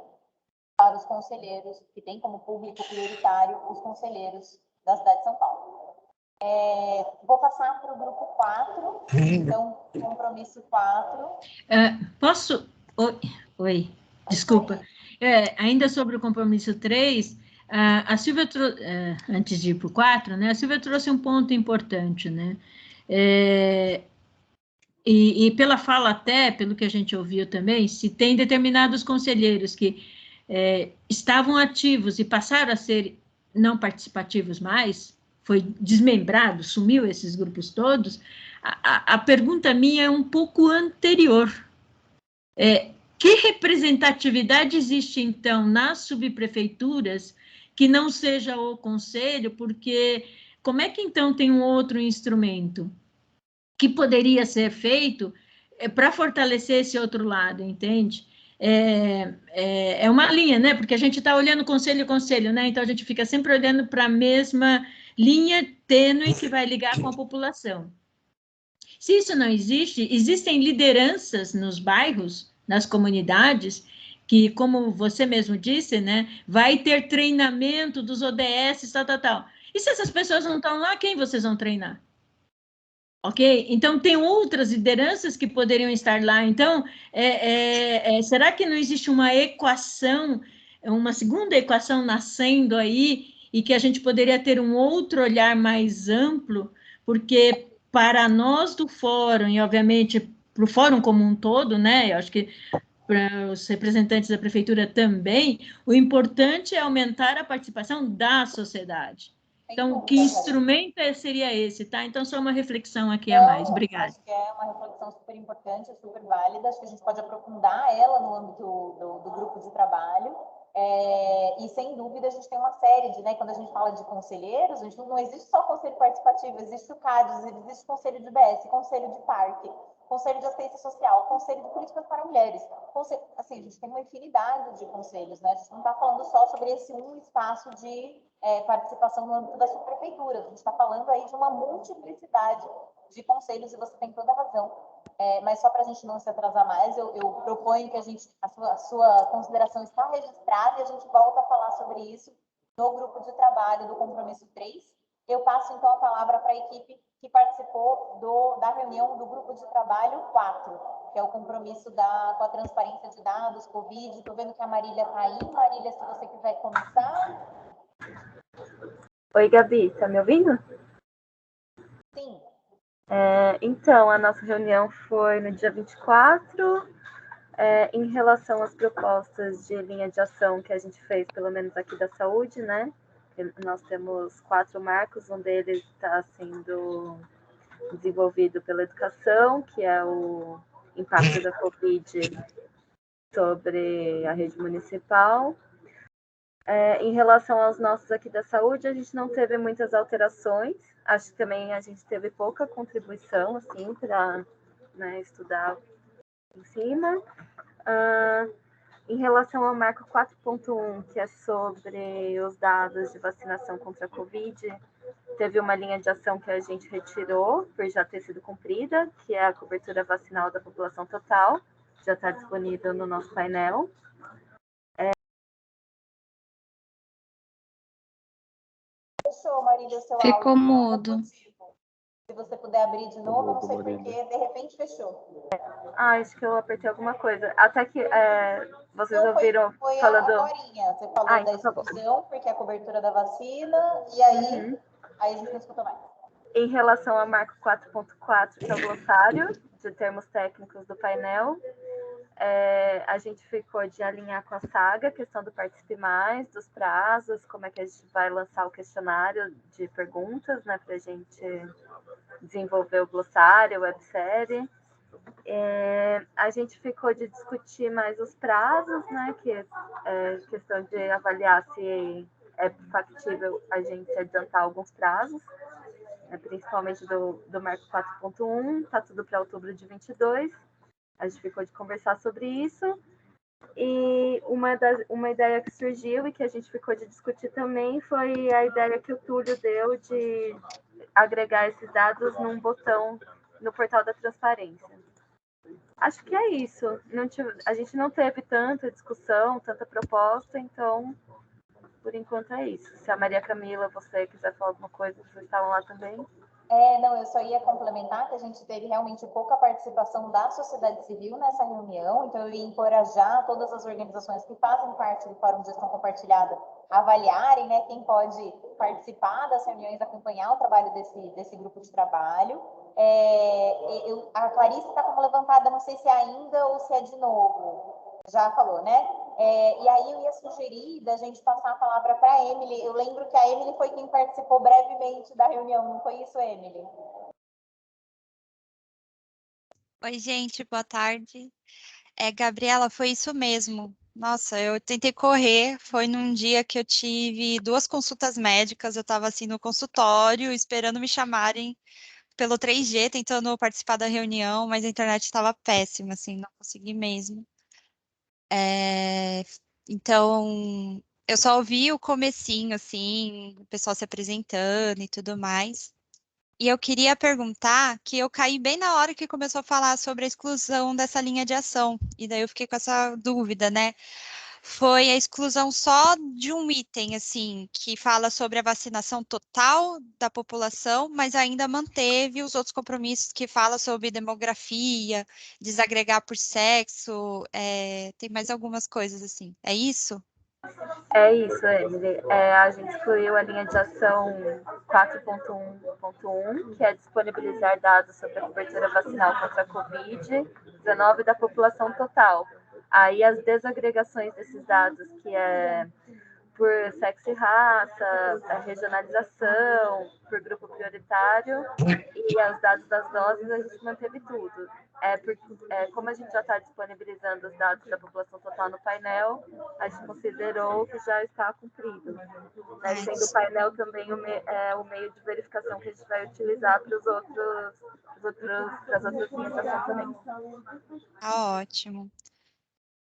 para os conselheiros, que tem como público prioritário os conselheiros da cidade de São Paulo. Vou passar para o grupo 4, então, compromisso 4. Posso? Oi, desculpa. Ainda sobre o compromisso 3, a Silvia, antes de ir para o 4, né, a Silvia trouxe um ponto importante, né? E pela fala até, pelo que a gente ouviu também, se tem determinados conselheiros que estavam ativos e passaram a ser não participativos mais, foi desmembrado, sumiu esses grupos todos, a pergunta minha é um pouco anterior. Que representatividade existe, então, nas subprefeituras que não seja o conselho, porque como é que, então, tem um outro instrumento que poderia ser feito para fortalecer esse outro lado, entende? É uma linha, né? Porque a gente está olhando conselho, né? Então, a gente fica sempre olhando para a mesma linha tênue que vai ligar com a população. Se isso não existe, existem lideranças nos bairros, nas comunidades, que, como você mesmo disse, né, vai ter treinamento dos ODS, tal. E se essas pessoas não estão lá, quem vocês vão treinar? Ok? Então, tem outras lideranças que poderiam estar lá. Então, será que não existe uma equação, uma segunda equação nascendo aí, e que a gente poderia ter um outro olhar mais amplo? Porque, para nós do fórum, e obviamente para o fórum como um todo, né? Eu acho que para os representantes da prefeitura também, o importante é aumentar a participação da sociedade. Então, que instrumento seria esse, tá? Então, só uma reflexão aqui a mais. Obrigada. Acho que é uma reflexão super importante, super válida. Acho que a gente pode aprofundar ela no âmbito do grupo de trabalho. E, sem dúvida, a gente tem uma série de, né, quando a gente fala de conselheiros, não existe só conselho participativo, existe o CADES, existe conselho de BS, conselho de parque, conselho de assistência social, conselho de políticas para mulheres. Assim, a gente tem uma infinidade de conselhos, né? A gente não está falando só sobre esse um espaço de participação no âmbito das subprefeituras. A gente está falando aí de uma multiplicidade de conselhos, e você tem toda a razão. Mas só para a gente não se atrasar mais, eu proponho que a sua consideração está registrada e a gente volta a falar sobre isso no grupo de trabalho do compromisso 3. Eu passo, então, a palavra para a equipe que participou da reunião do grupo de trabalho 4, que é o compromisso com a transparência de dados, Covid. Estou vendo que a Marília está aí. Marília, se você quiser começar. Oi, Gabi, está me ouvindo? Sim. Então, a nossa reunião foi no dia 24, em relação às propostas de linha de ação que a gente fez, pelo menos aqui da saúde, né? Nós temos 4 marcos, um deles está sendo desenvolvido pela educação, que é o impacto da Covid sobre a rede municipal. Em relação aos nossos aqui da saúde, a gente não teve muitas alterações. Acho que também a gente teve pouca contribuição, assim, para, né, estudar em cima. Em relação ao marco 4.1, que é sobre os dados de vacinação contra a Covid, teve uma linha de ação que a gente retirou, por já ter sido cumprida, que é a cobertura vacinal da população total, já está disponível no nosso painel. Fechou, Marília, o seu Ficou áudio. mudo. Se você puder abrir de novo, eu não sei porquê, de repente fechou. Acho que eu apertei alguma coisa. Até que vocês não, ouviram foi falando... Agorinha. Você falou da exclusão, porque é a cobertura da vacina, e aí, aí a gente não escutou mais. Em relação ao marco 4.4, que é o glossário de termos técnicos do painel, A gente ficou de alinhar com a Saga, a questão do Participe Mais, dos prazos, como é que a gente vai lançar o questionário de perguntas, né, para a gente desenvolver o glossário, a websérie. A gente ficou de discutir mais os prazos, né, que é questão de avaliar se é factível a gente adiantar alguns prazos, né, principalmente do Marco 4.1, está tudo para outubro de 22. A gente ficou de conversar sobre isso. E uma ideia que surgiu e que a gente ficou de discutir também foi a ideia que o Túlio deu de agregar esses dados num botão no portal da transparência. Acho que é isso. A gente não teve tanta discussão, tanta proposta, então, por enquanto é isso. Se a Maria Camila, você quiser falar alguma coisa, vocês estavam lá também? Não, eu só ia complementar que a gente teve realmente pouca participação da sociedade civil nessa reunião, então eu ia encorajar todas as organizações que fazem parte do Fórum de Gestão Compartilhada a avaliarem, né, quem pode participar das reuniões, acompanhar o trabalho desse grupo de trabalho. A Clarice está como levantada, não sei se é ainda ou se é de novo. Já falou, né? E aí eu ia sugerir da gente passar a palavra para a Emily. Eu lembro que a Emily foi quem participou brevemente da reunião, não foi isso, Emily? Oi, gente, boa tarde. Gabriela, foi isso mesmo. Nossa, eu tentei correr, foi num dia que eu tive 2 consultas médicas, eu estava assim no consultório, esperando me chamarem pelo 3G, tentando participar da reunião, mas a internet estava péssima, assim, não consegui mesmo. Então, eu só ouvi o comecinho, assim, o pessoal se apresentando e tudo mais. E eu queria perguntar que eu caí bem na hora que começou a falar sobre a exclusão dessa linha de ação. E daí eu fiquei com essa dúvida, né? Foi a exclusão só de um item, assim, que fala sobre a vacinação total da população, mas ainda manteve os outros compromissos que fala sobre demografia, desagregar por sexo, tem mais algumas coisas assim. É isso? É isso, Emily. A gente excluiu a linha de ação 4.1.1, que é disponibilizar dados sobre a cobertura vacinal contra a Covid-19 da população total. Aí as desagregações desses dados, que é por sexo e raça, a regionalização, por grupo prioritário, e os dados das doses, a gente manteve tudo. Como a gente já está disponibilizando os dados da população total no painel, a gente considerou que já está cumprido. Né? Sendo o painel também o meio de verificação que a gente vai utilizar para as outras linhas de ação também. Ótimo.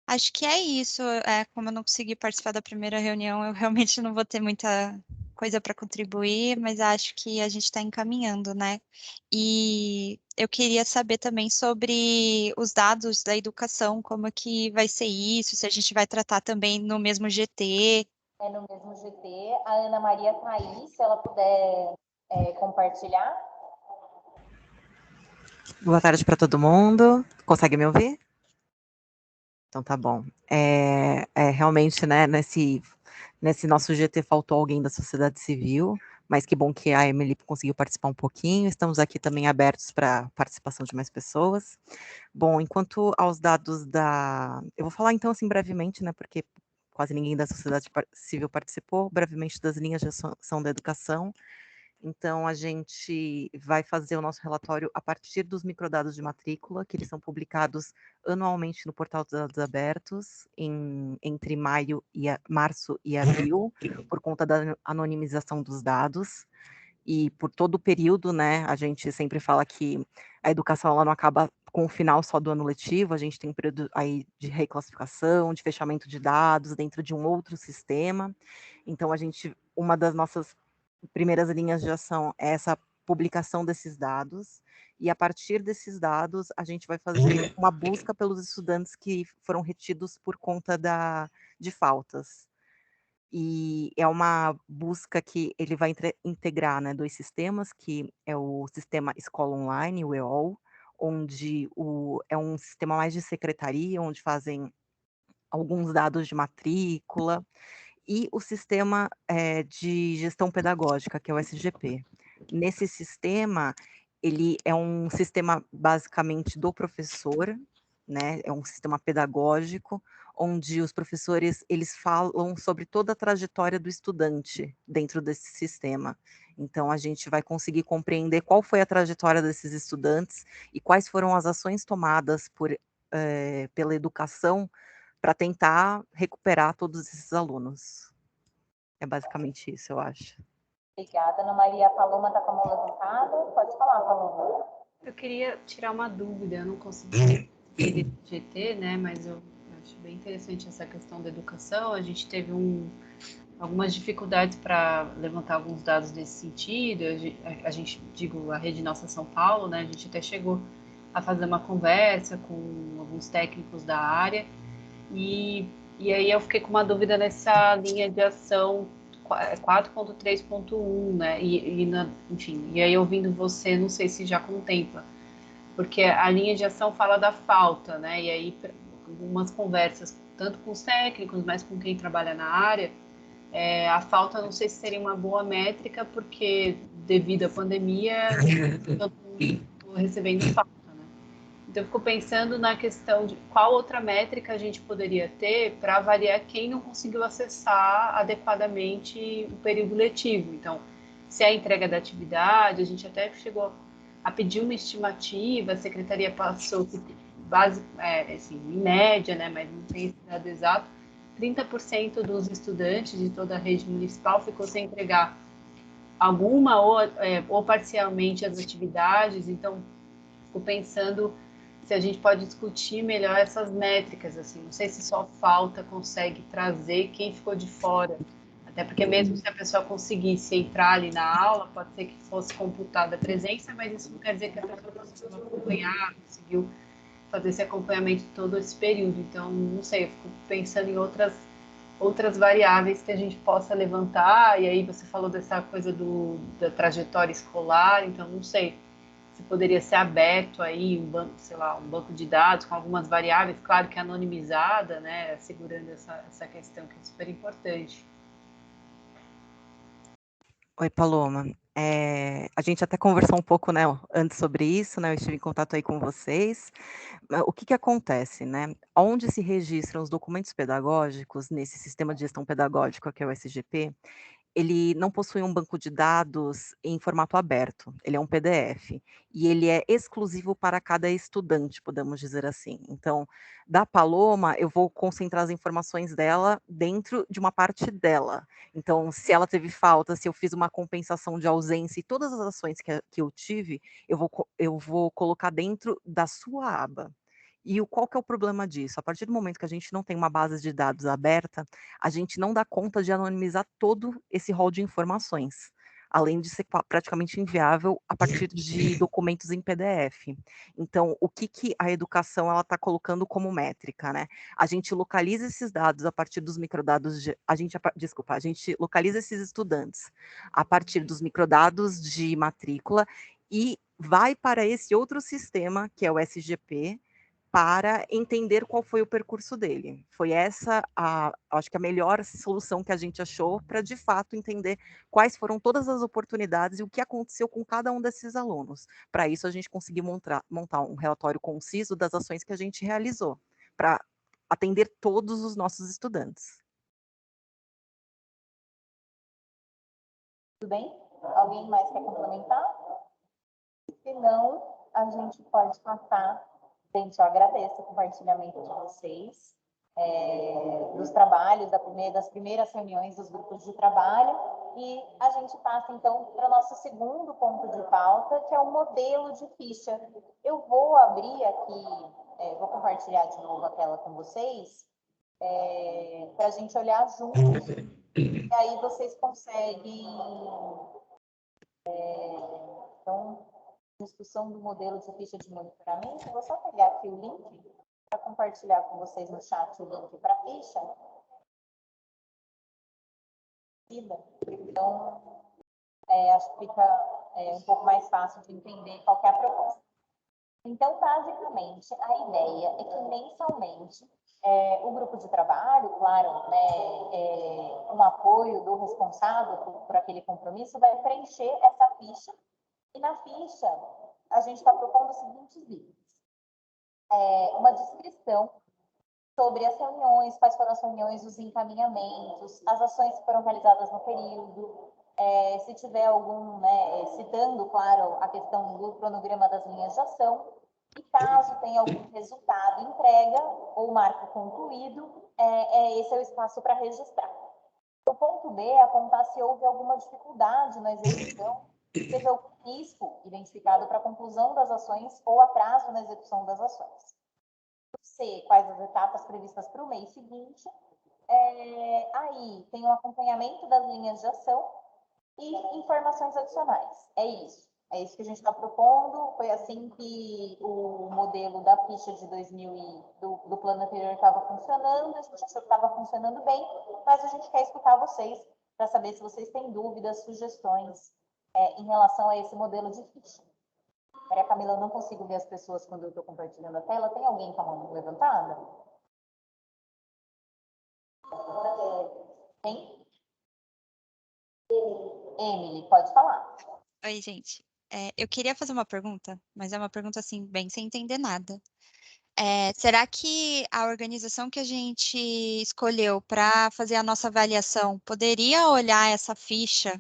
Acho que é isso. Como eu não consegui participar da primeira reunião, eu realmente não vou ter muita coisa para contribuir, mas acho que a gente está encaminhando, né? E eu queria saber também sobre os dados da educação, como que vai ser isso, se a gente vai tratar também no mesmo GT. No mesmo GT. A Ana Maria tá aí, se ela puder compartilhar. Boa tarde para todo mundo. Consegue me ouvir? Então tá bom. Realmente, né, nesse nosso GT faltou alguém da sociedade civil, mas que bom que a Emily conseguiu participar um pouquinho. Estamos aqui também abertos para participação de mais pessoas. Bom, enquanto aos dados eu vou falar então assim brevemente, né, porque quase ninguém da sociedade civil participou, brevemente das linhas de ação da educação. Então, a gente vai fazer o nosso relatório a partir dos microdados de matrícula, que eles são publicados anualmente no Portal dos Dados Abertos, entre março e abril, por conta da anonimização dos dados. E por todo o período, né, a gente sempre fala que a educação ela não acaba com o final só do ano letivo, a gente tem um período aí de reclassificação, de fechamento de dados dentro de um outro sistema. Então, uma das nossas primeiras linhas de ação é essa publicação desses dados, e a partir desses dados a gente vai fazer uma busca pelos estudantes que foram retidos por conta de faltas. E é uma busca que ele vai integrar, né, 2 sistemas, que é o sistema Escola Online, o EOL, onde é um sistema mais de secretaria, onde fazem alguns dados de matrícula, e o sistema de gestão pedagógica, que é o SGP. Nesse sistema, ele é um sistema basicamente do professor, né? É um sistema pedagógico onde os professores eles falam sobre toda a trajetória do estudante dentro desse sistema. Então, a gente vai conseguir compreender qual foi a trajetória desses estudantes e quais foram as ações tomadas pela educação para tentar recuperar todos esses alunos. É basicamente isso, eu acho. Obrigada, Ana Maria. A Paloma está com a mão levantada. Pode falar, Paloma. Eu queria tirar uma dúvida, eu não consegui ver do GT, né, mas eu acho bem interessante essa questão da educação. A gente teve algumas dificuldades para levantar alguns dados nesse sentido. A gente, digo, a Rede Nossa São Paulo, né, a gente até chegou a fazer uma conversa com alguns técnicos da área, e aí eu fiquei com uma dúvida nessa linha de ação 4.3.1, né? Enfim, e aí ouvindo você, não sei se já contempla, porque a linha de ação fala da falta, né? E aí algumas conversas, tanto com os técnicos, mas com quem trabalha na área, a falta não sei se seria uma boa métrica, porque devido à pandemia, eu estou recebendo falta. Então, eu fico pensando na questão de qual outra métrica a gente poderia ter para avaliar quem não conseguiu acessar adequadamente o período letivo. Então, se é a entrega da atividade, a gente até chegou a pedir uma estimativa, a secretaria passou que assim, em média, né, mas não tem esse dado exato, 30% dos estudantes de toda a rede municipal ficou sem entregar alguma ou parcialmente as atividades. Então, fico pensando se a gente pode discutir melhor essas métricas, assim, não sei se só falta consegue trazer quem ficou de fora, até porque mesmo se a pessoa conseguisse entrar ali na aula, pode ser que fosse computada a presença, mas isso não quer dizer que a pessoa conseguiu acompanhar, conseguiu fazer esse acompanhamento todo esse período. Então, não sei, eu fico pensando em outras variáveis que a gente possa levantar, e aí você falou dessa coisa da trajetória escolar, então não sei se poderia ser aberto aí um banco, sei lá, um banco de dados com algumas variáveis, claro que anonimizada, né, assegurando essa questão que é super importante. Oi, Paloma. A gente até conversou um pouco, né, antes sobre isso, né, eu estive em contato aí com vocês. O que acontece, né? Onde se registram os documentos pedagógicos nesse sistema de gestão pedagógica, que é o SGP, ele não possui um banco de dados em formato aberto, ele é um PDF, e ele é exclusivo para cada estudante, podemos dizer assim. Então, da Paloma, eu vou concentrar as informações dela dentro de uma parte dela. Então, se ela teve falta, se eu fiz uma compensação de ausência e todas as ações que eu tive, eu vou colocar dentro da sua aba. E qual que é o problema disso? A partir do momento que a gente não tem uma base de dados aberta, a gente não dá conta de anonimizar todo esse rol de informações, além de ser praticamente inviável a partir de documentos em PDF. Então, o que a educação ela está colocando como métrica, né? A gente localiza esses dados a partir dos microdados a gente localiza esses estudantes a partir dos microdados de matrícula e vai para esse outro sistema, que é o SGP, para entender qual foi o percurso dele. Foi essa, acho que a melhor solução que a gente achou para, de fato, entender quais foram todas as oportunidades e o que aconteceu com cada um desses alunos. Para isso, a gente conseguiu montar um relatório conciso das ações que a gente realizou, para atender todos os nossos estudantes. Tudo bem? Alguém mais quer complementar? Se não, a gente pode passar. Gente, eu agradeço o compartilhamento de vocês, dos trabalhos, das primeiras reuniões dos grupos de trabalho, e a gente passa, então, para o nosso segundo ponto de pauta, que é o modelo de ficha. Eu vou abrir aqui, vou compartilhar de novo a tela com vocês, para a gente olhar juntos, e aí vocês conseguem... então, discussão do modelo de ficha de monitoramento, vou só pegar aqui o link para compartilhar com vocês no chat o link para a ficha. Então, acho que fica um pouco mais fácil de entender qual que é a proposta. Então, basicamente, a ideia é que mensalmente o grupo de trabalho, claro, né, um apoio do responsável por aquele compromisso, vai preencher essa ficha. E na ficha, a gente está propondo os seguintes itens. uma descrição sobre as reuniões, quais foram as reuniões, os encaminhamentos, as ações que foram realizadas no período, se tiver algum, né, citando, claro, a questão do cronograma das linhas de ação, e caso tenha algum resultado, entrega ou marco concluído, esse é o espaço para registrar. O ponto B é apontar se houve alguma dificuldade na execução, teve algum risco identificado para a conclusão das ações ou atraso na execução das ações. C, quais as etapas previstas para o mês seguinte. Aí tem o acompanhamento das linhas de ação e informações adicionais. É isso que a gente está propondo. Foi assim que o modelo da ficha de 2000 do plano anterior estava funcionando. A gente achou que estava funcionando bem, mas a gente quer escutar vocês para saber se vocês têm dúvidas, sugestões em relação a esse modelo de ficha. Maria Camila, eu não consigo ver as pessoas quando eu estou compartilhando a tela. Tem alguém com a mão levantada? Tem? Emily, pode falar. Oi, gente. Eu queria fazer uma pergunta, mas é uma pergunta assim, bem sem entender nada. Será que a organização que a gente escolheu para fazer a nossa avaliação poderia olhar essa ficha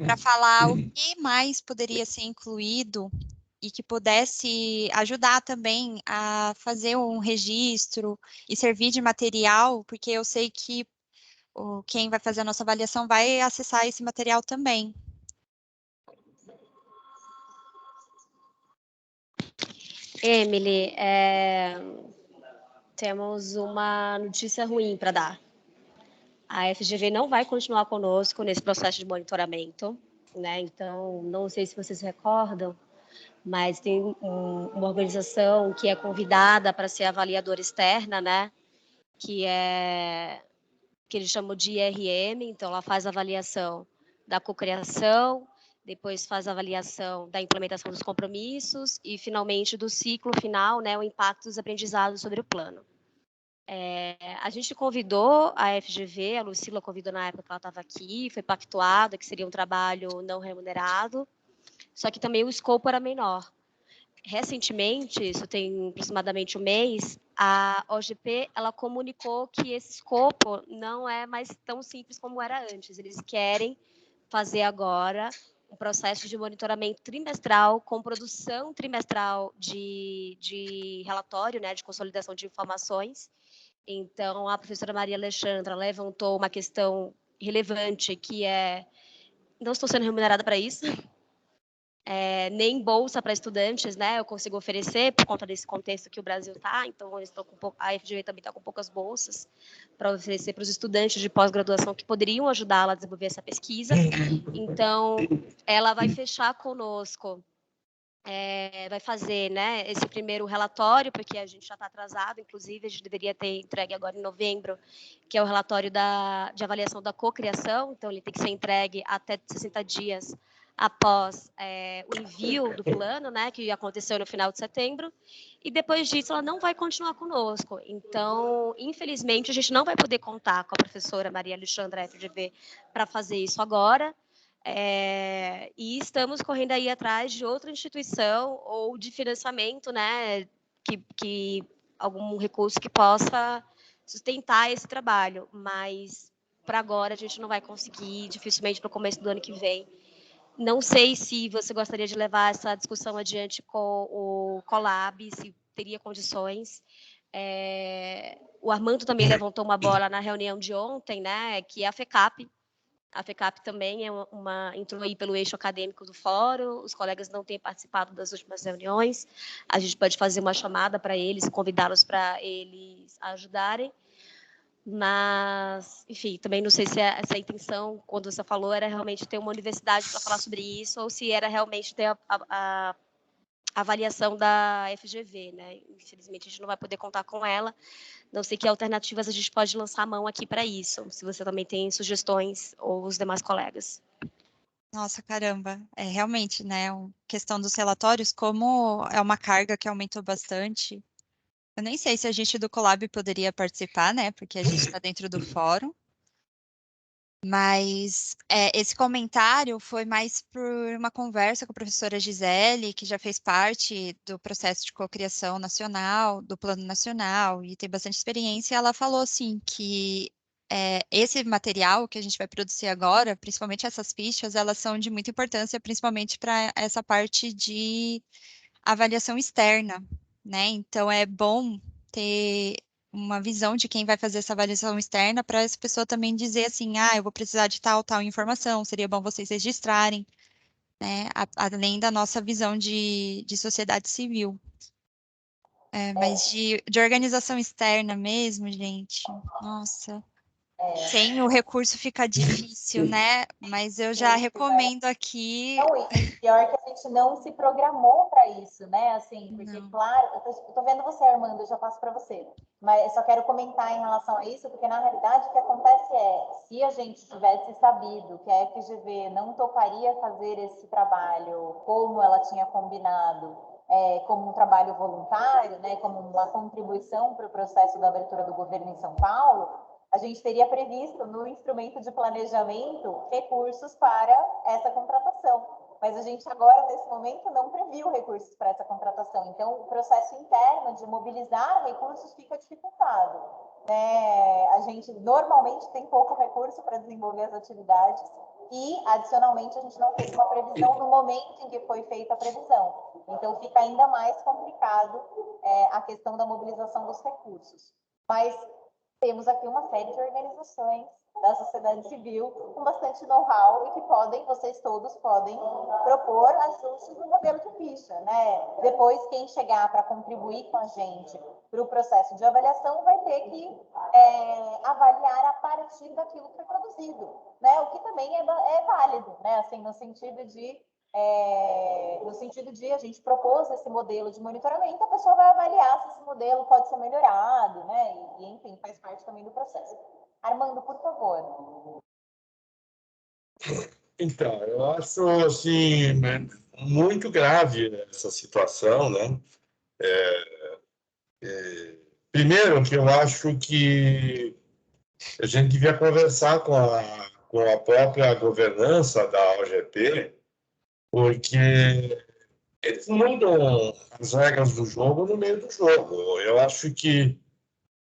para falar o que mais poderia ser incluído e que pudesse ajudar também a fazer um registro e servir de material, porque eu sei que quem vai fazer a nossa avaliação vai acessar esse material também. Emily, temos uma notícia ruim para dar. A FGV não vai continuar conosco nesse processo de monitoramento, né? Então, não sei se vocês se recordam, mas tem uma organização que é convidada para ser avaliadora externa, né? Que eles chamam de IRM, então ela faz a avaliação da cocriação, depois faz a avaliação da implementação dos compromissos e, finalmente, do ciclo final, né, o impacto dos aprendizados sobre o plano. A gente convidou a FGV, a Lucila convidou na época que ela estava aqui, foi pactuado que seria um trabalho não remunerado, só que também o escopo era menor. Recentemente, isso tem aproximadamente um mês, a OGP ela comunicou que esse escopo não é mais tão simples como era antes. Eles querem fazer agora um processo de monitoramento trimestral com produção trimestral de relatório, né, de consolidação de informações. Então, a professora Maria Alexandra levantou uma questão relevante, que não estou sendo remunerada para isso, nem bolsa para estudantes, né? Eu consigo oferecer por conta desse contexto que o Brasil está. Então, a FGV também está com poucas bolsas para oferecer para os estudantes de pós-graduação que poderiam ajudá-la a desenvolver essa pesquisa. Então, ela vai fechar conosco, vai fazer, né, esse primeiro relatório, porque a gente já está atrasado, inclusive a gente deveria ter entregue agora em novembro, que é o relatório de avaliação da cocriação. Então, ele tem que ser entregue até 60 dias após o envio do plano, né, que aconteceu no final de setembro, e depois disso ela não vai continuar conosco. Então, infelizmente, a gente não vai poder contar com a professora Maria Alexandra FGV para fazer isso agora, e estamos correndo aí atrás de outra instituição ou de financiamento, né, que algum recurso que possa sustentar esse trabalho, mas para agora a gente não vai conseguir, dificilmente para o começo do ano que vem. Não sei se você gostaria de levar essa discussão adiante com o Colab, se teria condições. O Armando também levantou uma bola na reunião de ontem, né, que é a FECAP. A FECAP também entrou aí pelo eixo acadêmico do fórum, os colegas não têm participado das últimas reuniões, a gente pode fazer uma chamada para eles, convidá-los para eles ajudarem. Mas, enfim, também não sei se essa intenção, quando você falou, era realmente ter uma universidade para falar sobre isso, ou se era realmente ter a avaliação da FGV, né? Infelizmente, a gente não vai poder contar com ela. Não sei que alternativas a gente pode lançar a mão aqui para isso, se você também tem sugestões, ou os demais colegas. Nossa, caramba. Realmente, né? Questão dos relatórios, como é uma carga que aumentou bastante. Eu nem sei se a gente do Colab poderia participar, né? Porque a gente está dentro do fórum. Mas esse comentário foi mais por uma conversa com a professora Gisele, que já fez parte do processo de cocriação nacional, do Plano Nacional, e tem bastante experiência. Ela falou assim que esse material que a gente vai produzir agora, principalmente essas fichas, elas são de muita importância, principalmente para essa parte de avaliação externa, né? Então é bom ter uma visão de quem vai fazer essa avaliação externa para essa pessoa também dizer assim, eu vou precisar de tal informação, seria bom vocês registrarem, né? Além da nossa visão de sociedade civil. Mas de organização externa mesmo, gente, nossa. Sem o recurso fica difícil, né? Mas eu já recomendo aqui. Não, e pior que a gente não se programou para isso, né? Assim, porque, claro, eu tô vendo você, Armando, eu já passo para você. Mas eu só quero comentar em relação a isso, porque na realidade o que acontece se a gente tivesse sabido que a FGV não toparia fazer esse trabalho como ela tinha combinado, como um trabalho voluntário, né? Como uma contribuição para o processo da abertura do governo em São Paulo, a gente teria previsto no instrumento de planejamento recursos para essa contratação. Mas a gente agora, nesse momento, não previu recursos para essa contratação. Então, o processo interno de mobilizar recursos fica dificultado, né? A gente normalmente tem pouco recurso para desenvolver as atividades e, adicionalmente, a gente não fez uma previsão no momento em que foi feita a previsão. Então, fica ainda mais complicado a questão da mobilização dos recursos. Mas temos aqui uma série de organizações da sociedade civil com bastante know-how e que vocês todos podem propor ajustes no modelo de ficha, né? Depois, quem chegar para contribuir com a gente para o processo de avaliação vai ter que avaliar a partir daquilo que foi produzido, né? O que também é válido, né? Assim, no sentido de a gente propôs esse modelo de monitoramento, a pessoa vai avaliar se esse modelo pode ser melhorado, né? E enfim, faz parte também do processo. Armando, por favor. Então, eu acho, assim, muito grave essa situação, né? Primeiro, que eu acho que a gente devia conversar com a própria governança da OGP, porque eles mudam as regras do jogo no meio do jogo. Eu acho que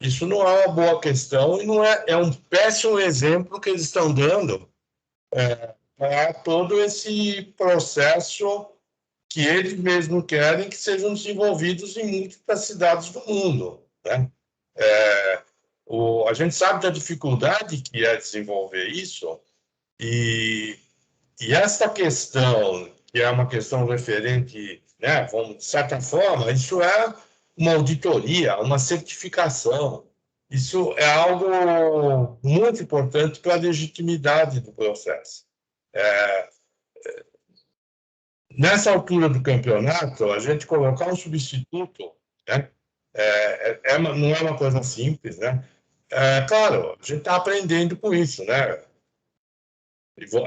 isso não é uma boa questão e não é um péssimo exemplo que eles estão dando para todo esse processo que eles mesmos querem que sejam desenvolvidos em múltiplas cidades do mundo, né? A gente sabe da dificuldade que é desenvolver isso e esta questão, que é uma questão referente, né, de certa forma, isso é uma auditoria, uma certificação. Isso é algo muito importante para a legitimidade do processo. Nessa altura do campeonato, a gente colocar um substituto, né, não é uma coisa simples, né? Claro, a gente está aprendendo com isso, né?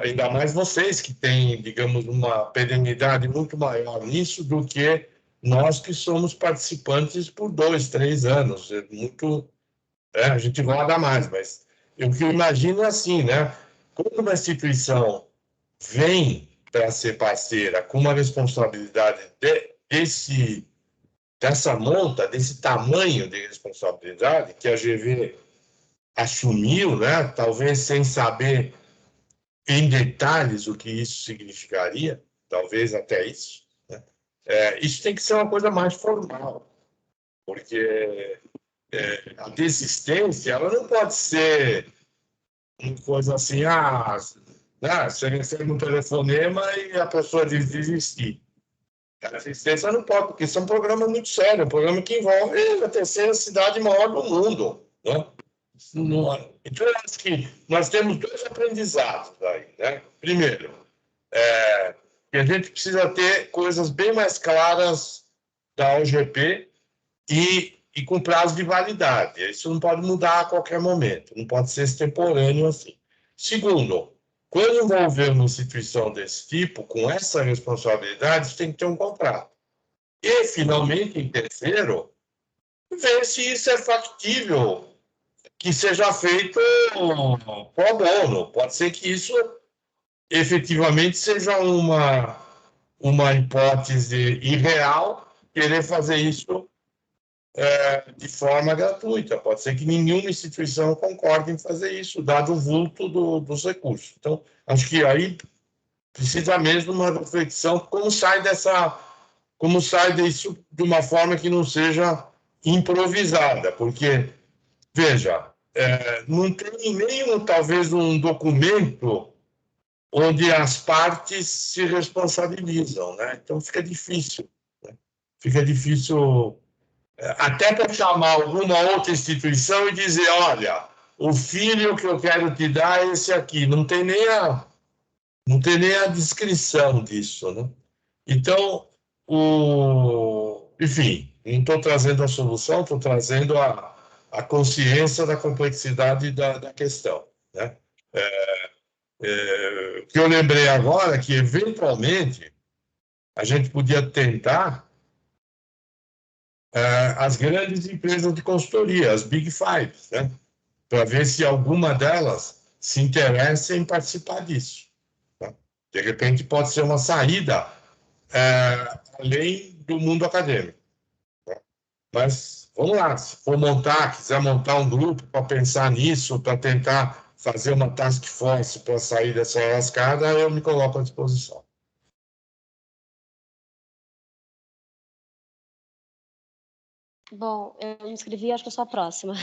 Ainda mais vocês que têm, digamos, uma perenidade muito maior nisso do que nós que somos participantes por 2, 3 anos. A gente roda mais, mas o que eu imagino é assim, né? Quando uma instituição vem para ser parceira com uma responsabilidade dessa monta, desse tamanho de responsabilidade que a GV assumiu, né? Talvez sem saber em detalhes o que isso significaria, talvez até isso, né? Isso tem que ser uma coisa mais formal, porque a desistência ela não pode ser uma coisa assim, você recebe um telefonema e a pessoa diz desistir. A desistência não pode, porque isso é um programa muito sério, um programa que envolve a terceira cidade maior do mundo, né? Então, eu acho que nós temos 2 aprendizados aí, né? Primeiro, que a gente precisa ter coisas bem mais claras da OGP e com prazo de validade. Isso não pode mudar a qualquer momento, não pode ser extemporâneo assim. Segundo, quando envolver uma instituição desse tipo, com essa responsabilidade, tem que ter um contrato. E, finalmente, em terceiro, ver se isso é factível que seja feito pro bono. Pode ser que isso efetivamente seja uma hipótese irreal, querer fazer isso de forma gratuita. Pode ser que nenhuma instituição concorde em fazer isso, dado o vulto dos recursos. Então, acho que aí precisa mesmo uma reflexão como sai disso de uma forma que não seja improvisada, porque, veja, não tem nem talvez um documento onde as partes se responsabilizam, né? Então fica difícil, né? Fica difícil até para chamar alguma outra instituição e dizer, olha, o filho que eu quero te dar é esse aqui. Não tem nem a descrição disso, né? Então, enfim, não estou trazendo a solução, estou trazendo a consciência da complexidade da questão, né? O que eu lembrei agora é que, eventualmente, a gente podia tentar as grandes empresas de consultoria, as Big Five, né? Para ver se alguma delas se interessa em participar disso. Tá? De repente, pode ser uma saída além do mundo acadêmico. Tá? Mas, vamos lá, se for quiser montar um grupo para pensar nisso, para tentar fazer uma task force para sair dessa lascada, eu me coloco à disposição. Bom, eu me inscrevi, acho que eu sou a próxima.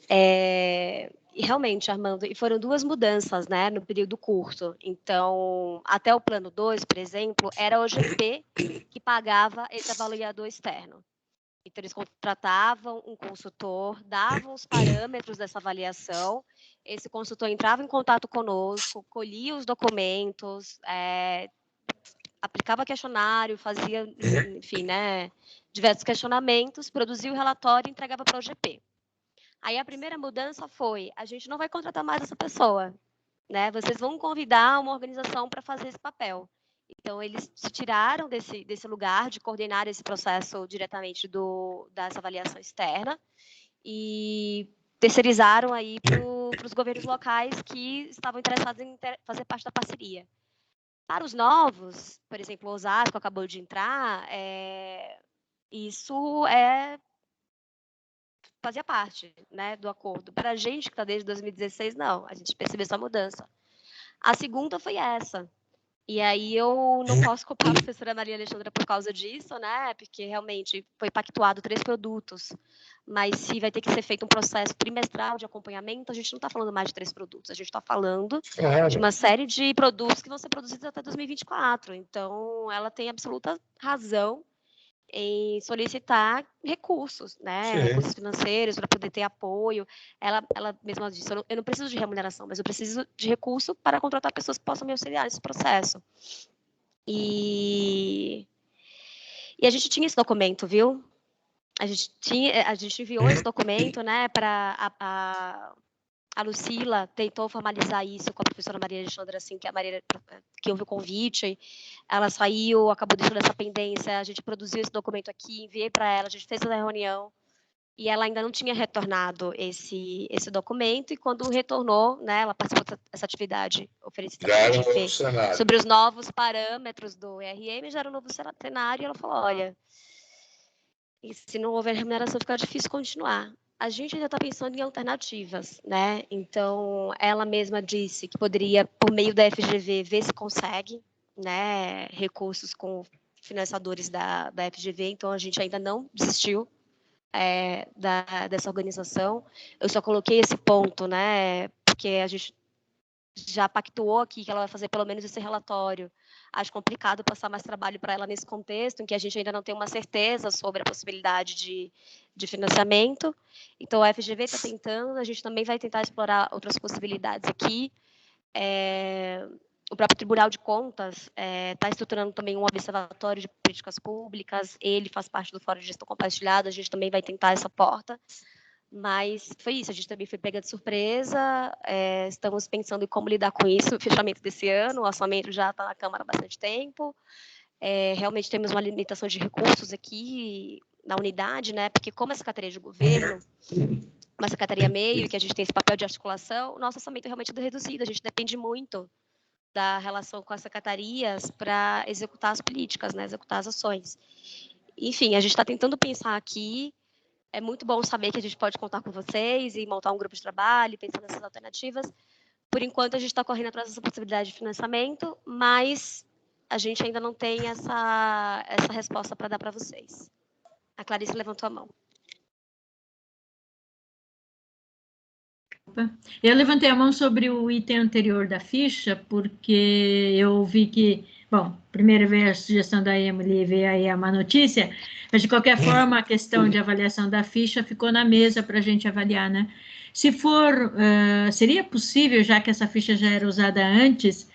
E realmente, Armando, e foram 2 mudanças, né, no período curto. Então, até o plano 2, por exemplo, era o OGP que pagava esse avaliador externo. Então, eles contratavam um consultor, davam os parâmetros dessa avaliação, esse consultor entrava em contato conosco, colhia os documentos, aplicava questionário, fazia, enfim, né, diversos questionamentos, produzia o relatório e entregava para o OGP. Aí a primeira mudança foi, a gente não vai contratar mais essa pessoa, né? Vocês vão convidar uma organização para fazer esse papel. Então, eles se tiraram desse lugar de coordenar esse processo diretamente dessa avaliação externa e terceirizaram aí para os governos locais que estavam interessados em fazer parte da parceria. Para os novos, por exemplo, o Osasco acabou de entrar, isso fazia parte, né, do acordo. Para a gente que está desde 2016, não, a gente percebeu essa mudança. A segunda foi essa. E aí eu não posso culpar a professora Maria Alexandra por causa disso, né? Porque realmente foi pactuado 3 produtos. Mas se vai ter que ser feito um processo trimestral de acompanhamento, a gente não está falando mais de 3 produtos, a gente está falando de uma série de produtos que vão ser produzidos até 2024. Então, ela tem absoluta razão em solicitar recursos, né? Recursos financeiros para poder ter apoio. Ela mesma disse, eu não preciso de remuneração, mas eu preciso de recurso para contratar pessoas que possam me auxiliar nesse processo. E a gente tinha esse documento, viu? A gente enviou esse documento, né, para a Lucila tentou formalizar isso com a professora Maria Alexandra, assim, que houve o convite, ela saiu, acabou deixando essa pendência, a gente produziu esse documento aqui, enviei para ela, a gente fez essa reunião, e ela ainda não tinha retornado esse documento, e quando retornou, né, ela participou dessa atividade oferecida pela UFG, sobre os novos parâmetros do ERM, já era um novo cenário, e ela falou, olha, se não houver remuneração, fica difícil continuar. A gente ainda está pensando em alternativas, né? Então, ela mesma disse que poderia, por meio da FGV, ver se consegue, né, recursos com financiadores da FGV. Então, a gente ainda não desistiu dessa organização. Eu só coloquei esse ponto, né, porque a gente já pactuou aqui que ela vai fazer pelo menos esse relatório. Acho complicado passar mais trabalho para ela nesse contexto, em que a gente ainda não tem uma certeza sobre a possibilidade de financiamento. Então, a FGV está tentando, a gente também vai tentar explorar outras possibilidades aqui. O próprio Tribunal de Contas está estruturando também um observatório de políticas públicas, ele faz parte do Fórum de Gestão Compartilhada, a gente também vai tentar essa porta. Mas foi isso, a gente também foi pega de surpresa, estamos pensando em como lidar com isso no fechamento desse ano, o orçamento já está na Câmara há bastante tempo, realmente temos uma limitação de recursos aqui na unidade, né, porque como é Secretaria de Governo, uma secretaria meio, que a gente tem esse papel de articulação, o nosso orçamento é realmente reduzido, a gente depende muito da relação com as secretarias para executar as políticas, né, executar as ações. Enfim, a gente está tentando pensar aqui, é muito bom saber que a gente pode contar com vocês e montar um grupo de trabalho, pensar nessas alternativas. Por enquanto, a gente está correndo atrás dessa possibilidade de financiamento, mas a gente ainda não tem essa resposta para dar para vocês. A Clarice levantou a mão. Eu levantei a mão sobre o item anterior da ficha, porque eu vi que, bom, primeiro veio a sugestão da Emily e veio aí a má notícia, mas de qualquer forma a questão de avaliação da ficha ficou na mesa para a gente avaliar, né? Se for, seria possível, já que essa ficha já era usada antes,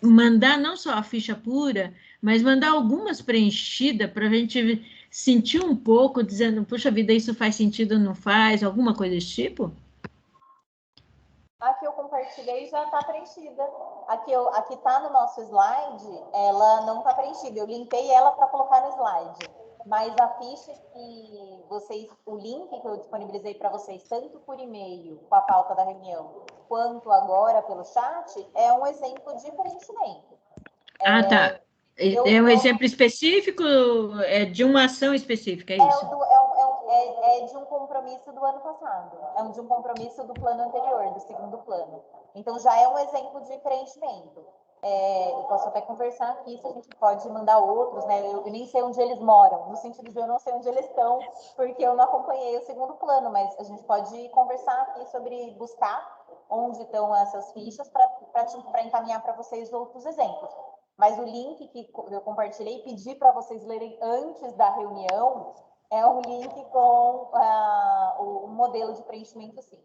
mandar não só a ficha pura, mas mandar algumas preenchidas para a gente sentir um pouco, dizendo, puxa vida, isso faz sentido ou não faz, alguma coisa desse tipo? A que eu compartilhei já está preenchida. A que está no nosso slide, ela não está preenchida. Eu linkei ela para colocar no slide. Mas a ficha que vocês, o link que eu disponibilizei para vocês, tanto por e-mail, com a pauta da reunião, quanto agora pelo chat, é um exemplo de preenchimento. Tá. É um exemplo específico, de uma ação específica, é isso? É de um compromisso do ano passado. É de um compromisso do plano anterior, do segundo plano. Então, já é um exemplo de preenchimento. Eu posso até conversar aqui se a gente pode mandar outros, né? Eu nem sei onde eles moram, no sentido de eu não sei onde eles estão, porque eu não acompanhei o segundo plano, mas a gente pode conversar aqui sobre buscar onde estão essas fichas para encaminhar para vocês outros exemplos. Mas o link que eu compartilhei e pedi para vocês lerem antes da reunião é um link com o modelo de preenchimento, sim.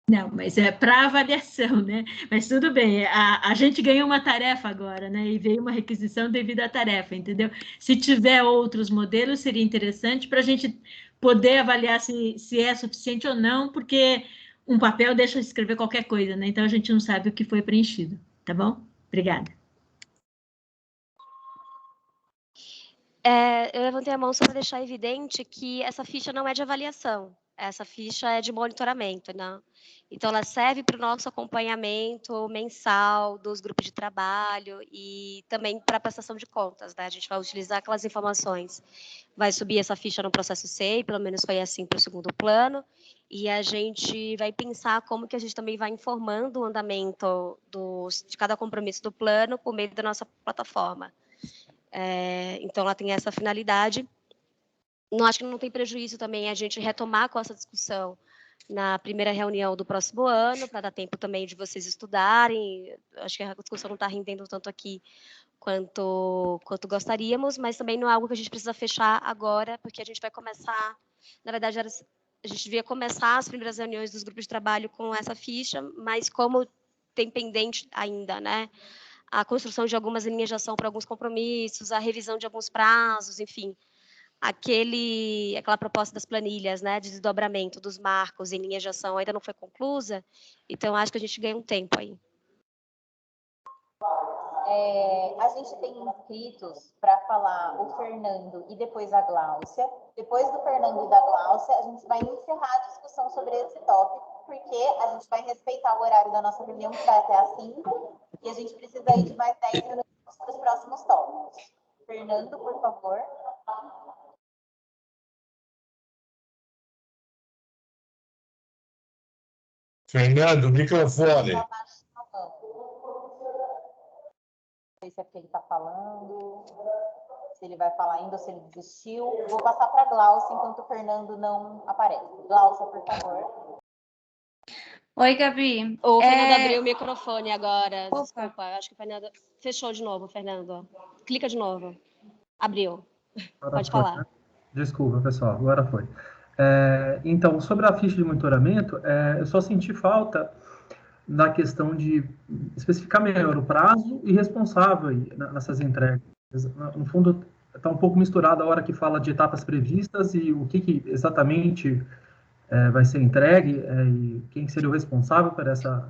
Não, mas é para avaliação, né? Mas tudo bem, a gente ganhou uma tarefa agora, né? E veio uma requisição devido à tarefa, entendeu? Se tiver outros modelos, seria interessante para a gente poder avaliar se é suficiente ou não, porque um papel deixa de escrever qualquer coisa, né? Então a gente não sabe o que foi preenchido, tá bom? Obrigada. Eu levantei a mão só para deixar evidente que essa ficha não é de avaliação, essa ficha é de monitoramento, né? Então, ela serve para o nosso acompanhamento mensal dos grupos de trabalho e também para a prestação de contas, né? A gente vai utilizar aquelas informações, vai subir essa ficha no processo SEI, pelo menos foi assim para o segundo plano, e a gente vai pensar como que a gente também vai informando o andamento de cada compromisso do plano por meio da nossa plataforma. Então, ela tem essa finalidade. Não acho que não tem prejuízo também a gente retomar com essa discussão na primeira reunião do próximo ano, para dar tempo também de vocês estudarem. Acho que a discussão não está rendendo tanto aqui quanto gostaríamos, mas também não é algo que a gente precisa fechar agora, porque a gente vai começar, na verdade, a gente devia começar as primeiras reuniões dos grupos de trabalho com essa ficha, mas como tem pendente ainda, né? A construção de algumas linhas de ação para alguns compromissos, a revisão de alguns prazos, enfim, aquela proposta das planilhas, né, de desdobramento dos marcos em linhas de ação ainda não foi conclusa, então acho que a gente ganha um tempo aí. A gente tem inscritos para falar o Fernando e depois a Gláucia. Depois do Fernando e da Gláucia, a gente vai encerrar a discussão sobre esse tópico, porque a gente vai respeitar o horário da nossa reunião, que vai até às 5, e a gente precisa aí de mais 10 minutos para os próximos tópicos. Fernando, por favor. Fernando, microfone. Não sei se é porque ele está falando, se ele vai falar ainda ou se ele desistiu. Vou passar para a Gláucia enquanto o Fernando não aparece. Gláucia, por favor. Oi, Gabi. O Fernando abriu o microfone agora. Opa. Desculpa, acho que o Fernando fechou de novo, Fernando. Clica de novo. Abriu. Agora Pode foi, falar. né? Desculpa, pessoal, agora foi. Então, sobre a ficha de monitoramento, eu só senti falta da questão de especificar melhor o prazo e responsável nessas entregas. No fundo, está um pouco misturado a hora que fala de etapas previstas e o que exatamente vai ser entregue e quem seria o responsável por essa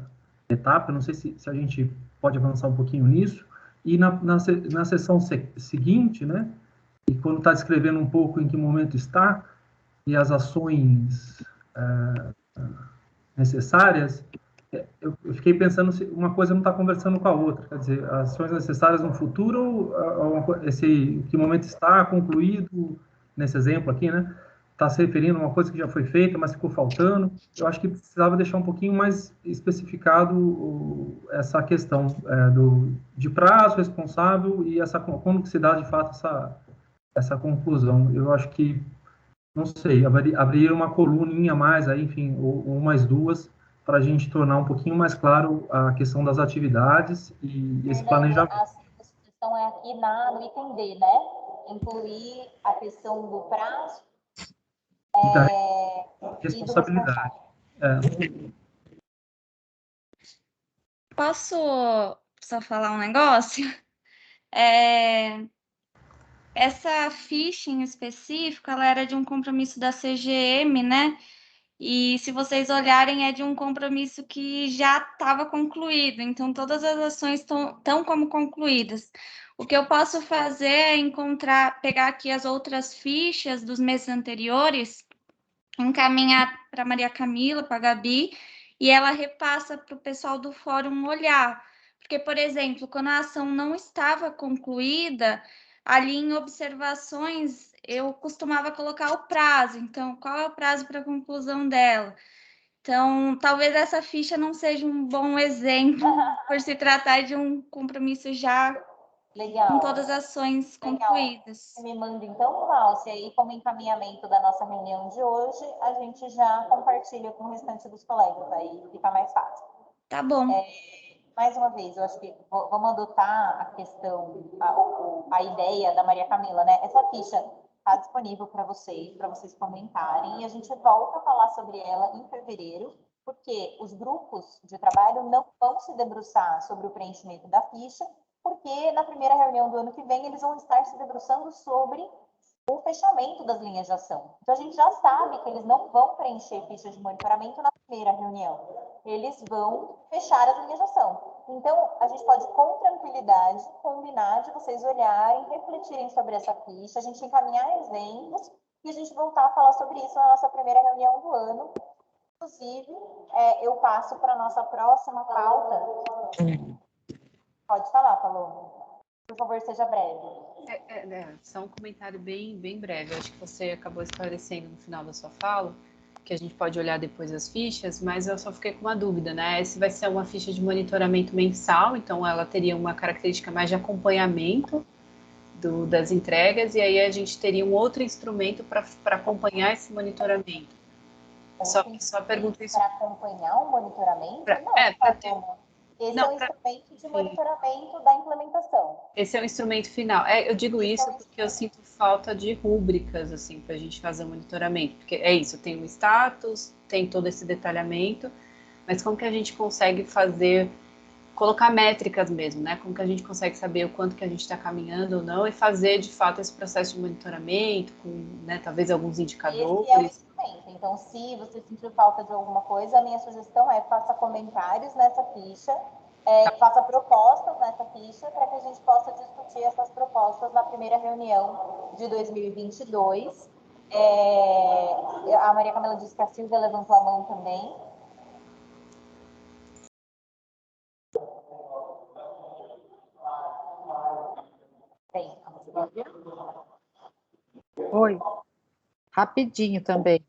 etapa. Eu não sei se a gente pode avançar um pouquinho nisso. E na sessão seguinte, né, e quando está descrevendo um pouco em que momento está e as ações necessárias, eu fiquei pensando se uma coisa não está conversando com a outra. Quer dizer, as ações necessárias no futuro, que momento está concluído, nesse exemplo aqui, né? Está se referindo a uma coisa que já foi feita, mas ficou faltando. Eu acho que precisava deixar um pouquinho mais especificado essa questão de prazo responsável e quando que se dá, de fato, essa conclusão. Eu acho que, não sei, abrir uma coluninha a mais, aí, enfim, ou mais duas, para a gente tornar um pouquinho mais claro a questão das atividades e esse planejamento. A sugestão é aqui no item D, né? Incluir a questão do prazo responsabilidade. Posso só falar um negócio? Essa ficha em específico, ela era de um compromisso da CGM, né? E se vocês olharem, é de um compromisso que já estava concluído. Então, todas as ações estão como concluídas. O que eu posso fazer é pegar aqui as outras fichas dos meses anteriores, encaminhar para Maria Camila, para a Gabi, e ela repassa para o pessoal do fórum olhar. Porque, por exemplo, quando a ação não estava concluída, ali em observações, eu costumava colocar o prazo. Então, qual é o prazo para a conclusão dela? Então, talvez essa ficha não seja um bom exemplo, por se tratar de um compromisso já com todas as ações concluídas. Me manda então, Cláudia, e como encaminhamento da nossa reunião de hoje, a gente já compartilha com o restante dos colegas, aí fica mais fácil. Tá bom. Mais uma vez, eu acho que vamos adotar a questão, a ideia da Maria Camila, né? Essa ficha está disponível para vocês comentarem, e a gente volta a falar sobre ela em fevereiro, porque os grupos de trabalho não vão se debruçar sobre o preenchimento da ficha, porque na primeira reunião do ano que vem eles vão estar se debruçando sobre o fechamento das linhas de ação. Então, a gente já sabe que eles não vão preencher fichas de monitoramento na primeira reunião. Eles vão fechar as linhas de ação. Então, a gente pode, com tranquilidade, combinar de vocês olharem, refletirem sobre essa ficha, a gente encaminhar exemplos e a gente voltar a falar sobre isso na nossa primeira reunião do ano. Inclusive, eu passo para a nossa próxima pauta. Pode falar, Paloma. Por favor, seja breve. Só um comentário bem breve. Eu acho que você acabou esclarecendo no final da sua fala, que a gente pode olhar depois as fichas, mas eu só fiquei com uma dúvida, né? Esse vai ser uma ficha de monitoramento mensal, então ela teria uma característica mais de acompanhamento das entregas, e aí a gente teria um outro instrumento para acompanhar esse monitoramento. Só pergunto isso. Para acompanhar o monitoramento? Para ter... Esse é o instrumento de monitoramento da implementação. Esse é o instrumento final. Eu digo isso porque eu sinto falta de rúbricas, assim, para a gente fazer o monitoramento. Porque é isso, tem o status, tem todo esse detalhamento, mas como que a gente consegue colocar métricas mesmo, né? Como que a gente consegue saber o quanto que a gente está caminhando ou não e fazer, de fato, esse processo de monitoramento com, né, talvez alguns indicadores. Esse é o instrumento. Então, se você sentiu falta de alguma coisa, a minha sugestão é faça comentários nessa ficha, faça propostas nessa ficha, para que a gente possa discutir essas propostas na primeira reunião de 2022. A Maria Camila disse que a Silvia levantou a mão também. Oi, rapidinho também.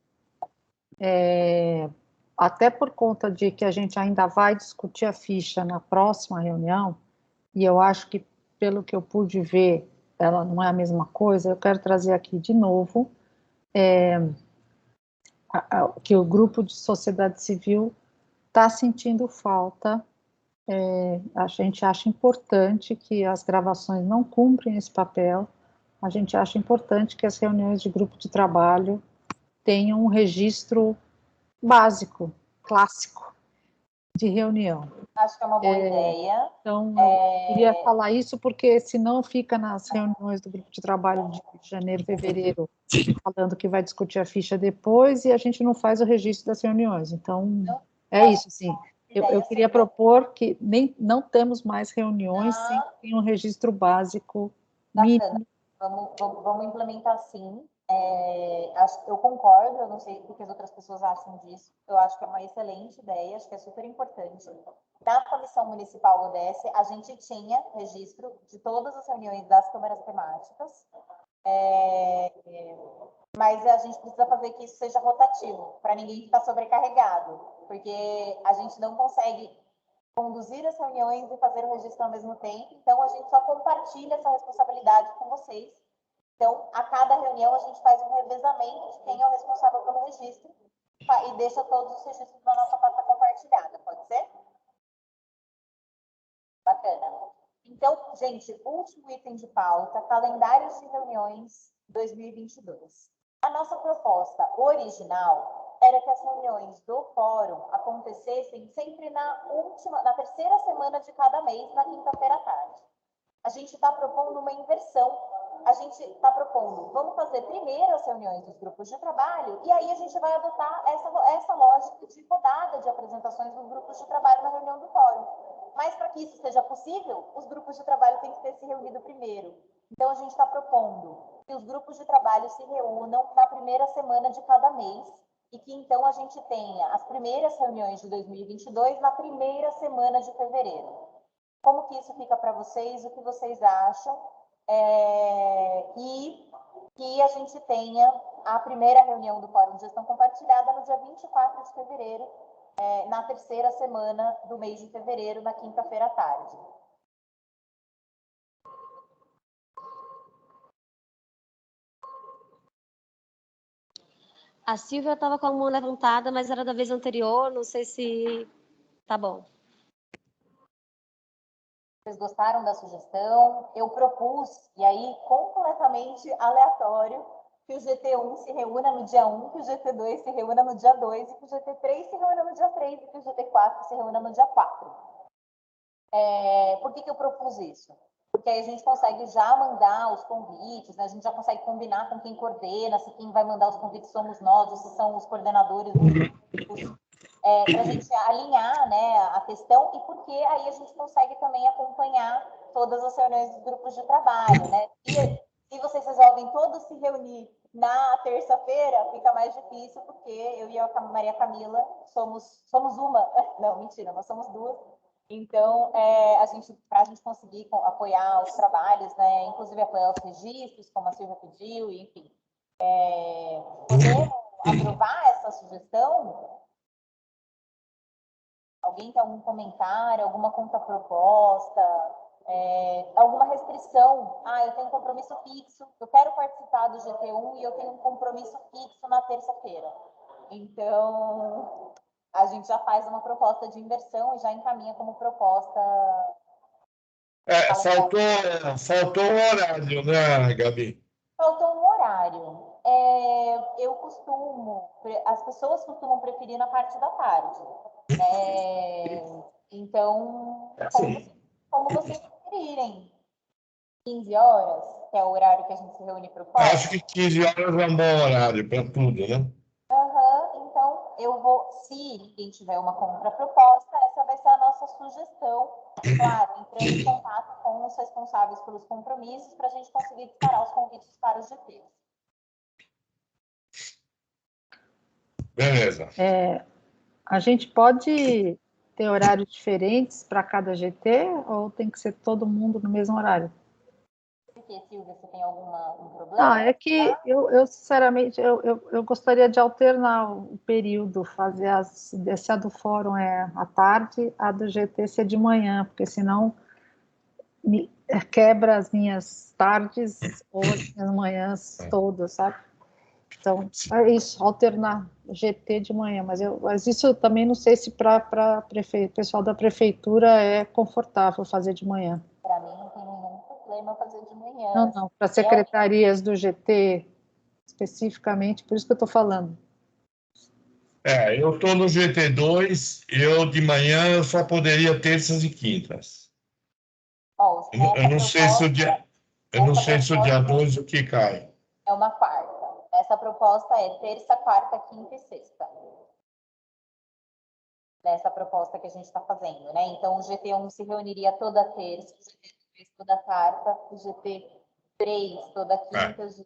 Até por conta de que a gente ainda vai discutir a ficha na próxima reunião, e eu acho que, pelo que eu pude ver, ela não é a mesma coisa, eu quero trazer aqui de novo que o grupo de sociedade civil está sentindo falta. A gente acha importante que as gravações não cumprem esse papel, a gente acha importante que as reuniões de grupo de trabalho tenham um registro básico, clássico, de reunião. Acho que é uma boa ideia. Então, eu queria falar isso porque senão fica nas reuniões do grupo de trabalho de janeiro, fevereiro, falando que vai discutir a ficha depois e a gente não faz o registro das reuniões. Então, é isso, sim. Eu queria propor que não temos mais reuniões sem ter um registro básico mínimo. Vamos implementar, sim. Eu concordo, eu não sei o que as outras pessoas acham disso. Eu acho que é uma excelente ideia, acho que é super importante. Na Comissão Municipal ODS, a gente tinha registro de todas as reuniões das câmaras temáticas, mas a gente precisa fazer que isso seja rotativo, para ninguém ficar sobrecarregado, porque a gente não consegue conduzir as reuniões e fazer o registro ao mesmo tempo, então a gente só compartilha essa responsabilidade com vocês. Então, a cada reunião, a gente faz um revezamento de quem é o responsável pelo registro e deixa todos os registros na nossa pasta compartilhada, pode ser? Bacana. Então, gente, último item de pauta, calendários de reuniões 2022. A nossa proposta original era que as reuniões do fórum acontecessem sempre na terceira semana de cada mês, na quinta-feira à tarde. A gente está propondo uma inversão. A gente está propondo, vamos fazer primeiro as reuniões dos grupos de trabalho e aí a gente vai adotar essa lógica de rodada de apresentações dos grupos de trabalho na reunião do fórum. Mas para que isso seja possível, os grupos de trabalho têm que ter se reunido primeiro. Então, a gente está propondo que os grupos de trabalho se reúnam na primeira semana de cada mês e que, então, a gente tenha as primeiras reuniões de 2022 na primeira semana de fevereiro. Como que isso fica para vocês? O que vocês acham? E que a gente tenha a primeira reunião do Fórum de Gestão Compartilhada no dia 24 de fevereiro, na terceira semana do mês de fevereiro, na quinta-feira à tarde. A Silvia estava com a mão levantada, mas era da vez anterior, não sei se tá bom. Vocês gostaram da sugestão? Eu propus, e aí completamente aleatório, que o GT1 se reúna no dia 1, que o GT2 se reúna no dia 2, e que o GT3 se reúna no dia 3, e que o GT4 se reúna no dia 4. Por que eu propus isso? Porque aí a gente consegue já mandar os convites, né? A gente já consegue combinar com quem coordena, se quem vai mandar os convites somos nós, ou se são os coordenadores dos grupos, para a gente alinhar, né, a questão, e porque aí a gente consegue também acompanhar todas as reuniões dos grupos de trabalho, né? Se vocês resolvem todos se reunir na terça-feira, fica mais difícil, porque eu e a Maria Camila somos uma, não, mentira, nós somos duas. Então, para a gente conseguir apoiar os trabalhos, né, inclusive apoiar os registros, como a Silvia pediu, enfim, podemos aprovar essa sugestão? Alguém tem algum comentário, alguma contraproposta, alguma restrição? Eu tenho um compromisso fixo, eu quero participar do GT1 e eu tenho um compromisso fixo na terça-feira. Então, a gente já faz uma proposta de inversão e já encaminha como proposta. Faltou um horário, né, Gabi? Faltou um horário. As pessoas costumam preferir na parte da tarde. Então, como vocês preferirem. 15 horas, que é o horário que a gente se reúne para o fórum? Acho que 15 horas é um bom horário para tudo, né? Então, se ninguém tiver uma contraproposta, essa vai ser a nossa sugestão, claro, entrando em contato com os responsáveis pelos compromissos para a gente conseguir disparar os convites para os GTs. Beleza. A gente pode ter horários diferentes para cada GT ou tem que ser todo mundo no mesmo horário? Silvia, você tem algum problema? É que eu sinceramente, eu gostaria de alternar o período, fazer se a do fórum é à tarde, a do GT ser de manhã, porque senão quebra as minhas tardes ou as minhas manhãs todas, sabe? Então, é isso, alternar GT de manhã, mas isso eu também não sei se para pessoal da prefeitura é confortável fazer de manhã. Para mim não tem nenhum problema fazer de manhã. Não, para secretarias do GT especificamente, por isso que eu estou falando. Eu estou no GT2, eu de manhã eu só poderia terças e quintas. Eu não sei se o dia 2 o que cai. É uma quarta. Essa proposta é terça, quarta, quinta e sexta. Nessa proposta que a gente está fazendo, né? Então, o GT1 se reuniria toda terça, o GT2 toda quarta, o GT3 toda quinta, o GT4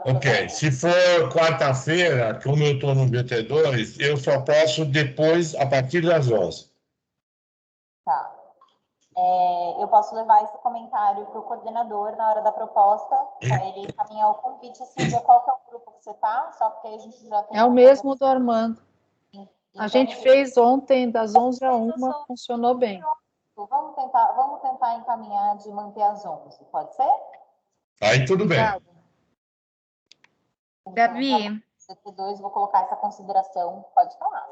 Ok, se for quarta-feira, como eu estou no BT2, eu só posso depois, a partir das 11. Tá. Eu posso levar esse comentário para o coordenador na hora da proposta, para ele encaminhar o convite. Silvia, qual que é o grupo que você está? Só porque a gente já tem... É o mesmo do Armando. Então, A gente fez ontem, das 11 à 1, funcionou bem. Vamos tentar encaminhar de manter às 11, pode ser? Aí tudo bem. Gabi, CT2, vou colocar essa consideração, pode falar.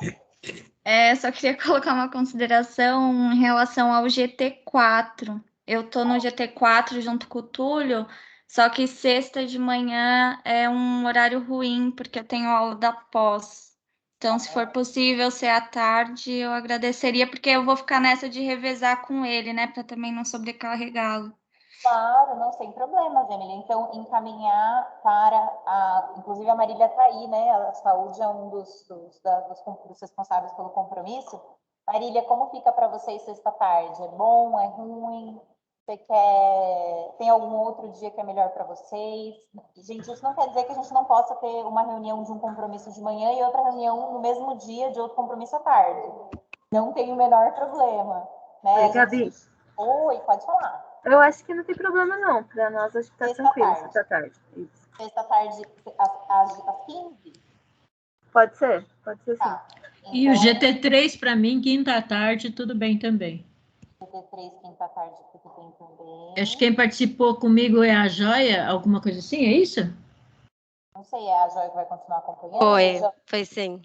só queria colocar uma consideração em relação ao GT4. Eu estou no GT4 junto com o Túlio, só que sexta de manhã é um horário ruim, porque eu tenho aula da pós. Então, se for possível ser à tarde, eu agradeceria, porque eu vou ficar nessa de revezar com ele, né, para também não sobrecarregá-lo. Claro, não, sem problemas, Emily. Então, encaminhar para inclusive a Marília está aí, né? A saúde é um dos responsáveis pelo compromisso. Marília, como fica para vocês sexta-tarde? É bom? É ruim? Tem algum outro dia que é melhor para vocês? Gente, isso não quer dizer que a gente não possa ter uma reunião de um compromisso de manhã e outra reunião no mesmo dia de outro compromisso à tarde. Não tem o menor problema, né? Oi, Gabi. Oi, pode falar. Eu acho que não tem problema, não. Para nós, acho que tá tranquilo sexta-tarde. Sexta-tarde, às 15? Pode ser sim. Tá. E Então, o GT3, para mim, quinta-tarde, tudo bem também. GT3, quinta-tarde, tudo bem também. Acho que quem participou comigo é a Joia, alguma coisa assim, é isso? Não sei, é a Joia que vai continuar acompanhando? Foi sim.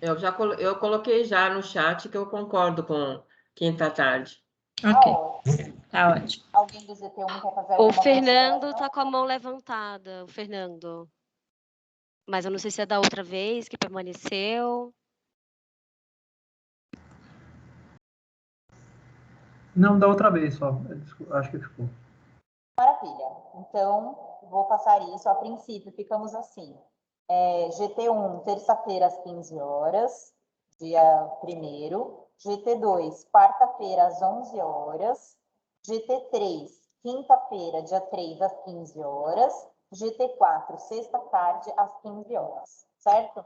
Eu coloquei já no chat que eu concordo com quinta-tarde. Ok, tá ótimo. Alguém do GT1 quer fazer O alguma Fernando tá com a mão levantada, o Fernando. Mas eu não sei se é da outra vez que permaneceu. Não, da outra vez só. Acho que ficou. Maravilha. Então, vou passar isso. A princípio, ficamos assim. GT1, terça-feira, às 15 horas, dia 1º. GT2, quarta-feira, às 11 horas. GT3, quinta-feira, dia 3, às 15 horas. GT4, sexta-tarde, às 15 horas. Certo?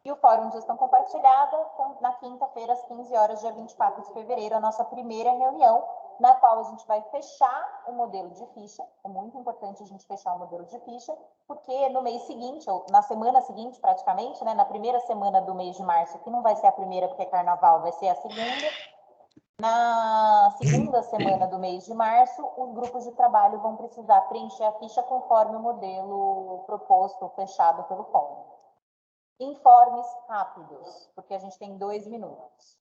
E o Fórum de Gestão Compartilhada, na quinta-feira, às 15 horas, dia 24 de fevereiro, a nossa primeira reunião, na qual a gente vai fechar o modelo de ficha. É muito importante a gente fechar o modelo de ficha, porque no mês seguinte, ou na semana seguinte, praticamente, né, na primeira semana do mês de março, que não vai ser a primeira porque é carnaval, vai ser a segunda, na segunda semana do mês de março, os grupos de trabalho vão precisar preencher a ficha conforme o modelo proposto, fechado pelo fórum. Informes rápidos, porque a gente tem 2 minutos.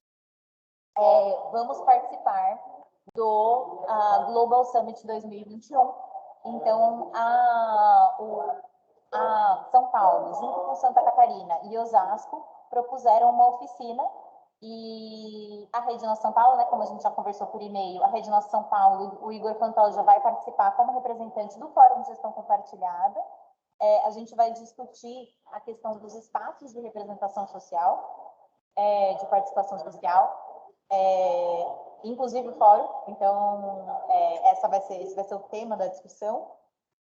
Vamos participar do Global Summit 2021. Então, a São Paulo, junto com Santa Catarina e Osasco, propuseram uma oficina e a Rede Nossa São Paulo, né, como a gente já conversou por e-mail, a Rede Nossa São Paulo, o Igor Cantal já vai participar como representante do Fórum de Gestão Compartilhada. A gente vai discutir a questão dos espaços de representação social, de participação social, inclusive o fórum. Então, esse vai ser o tema da discussão.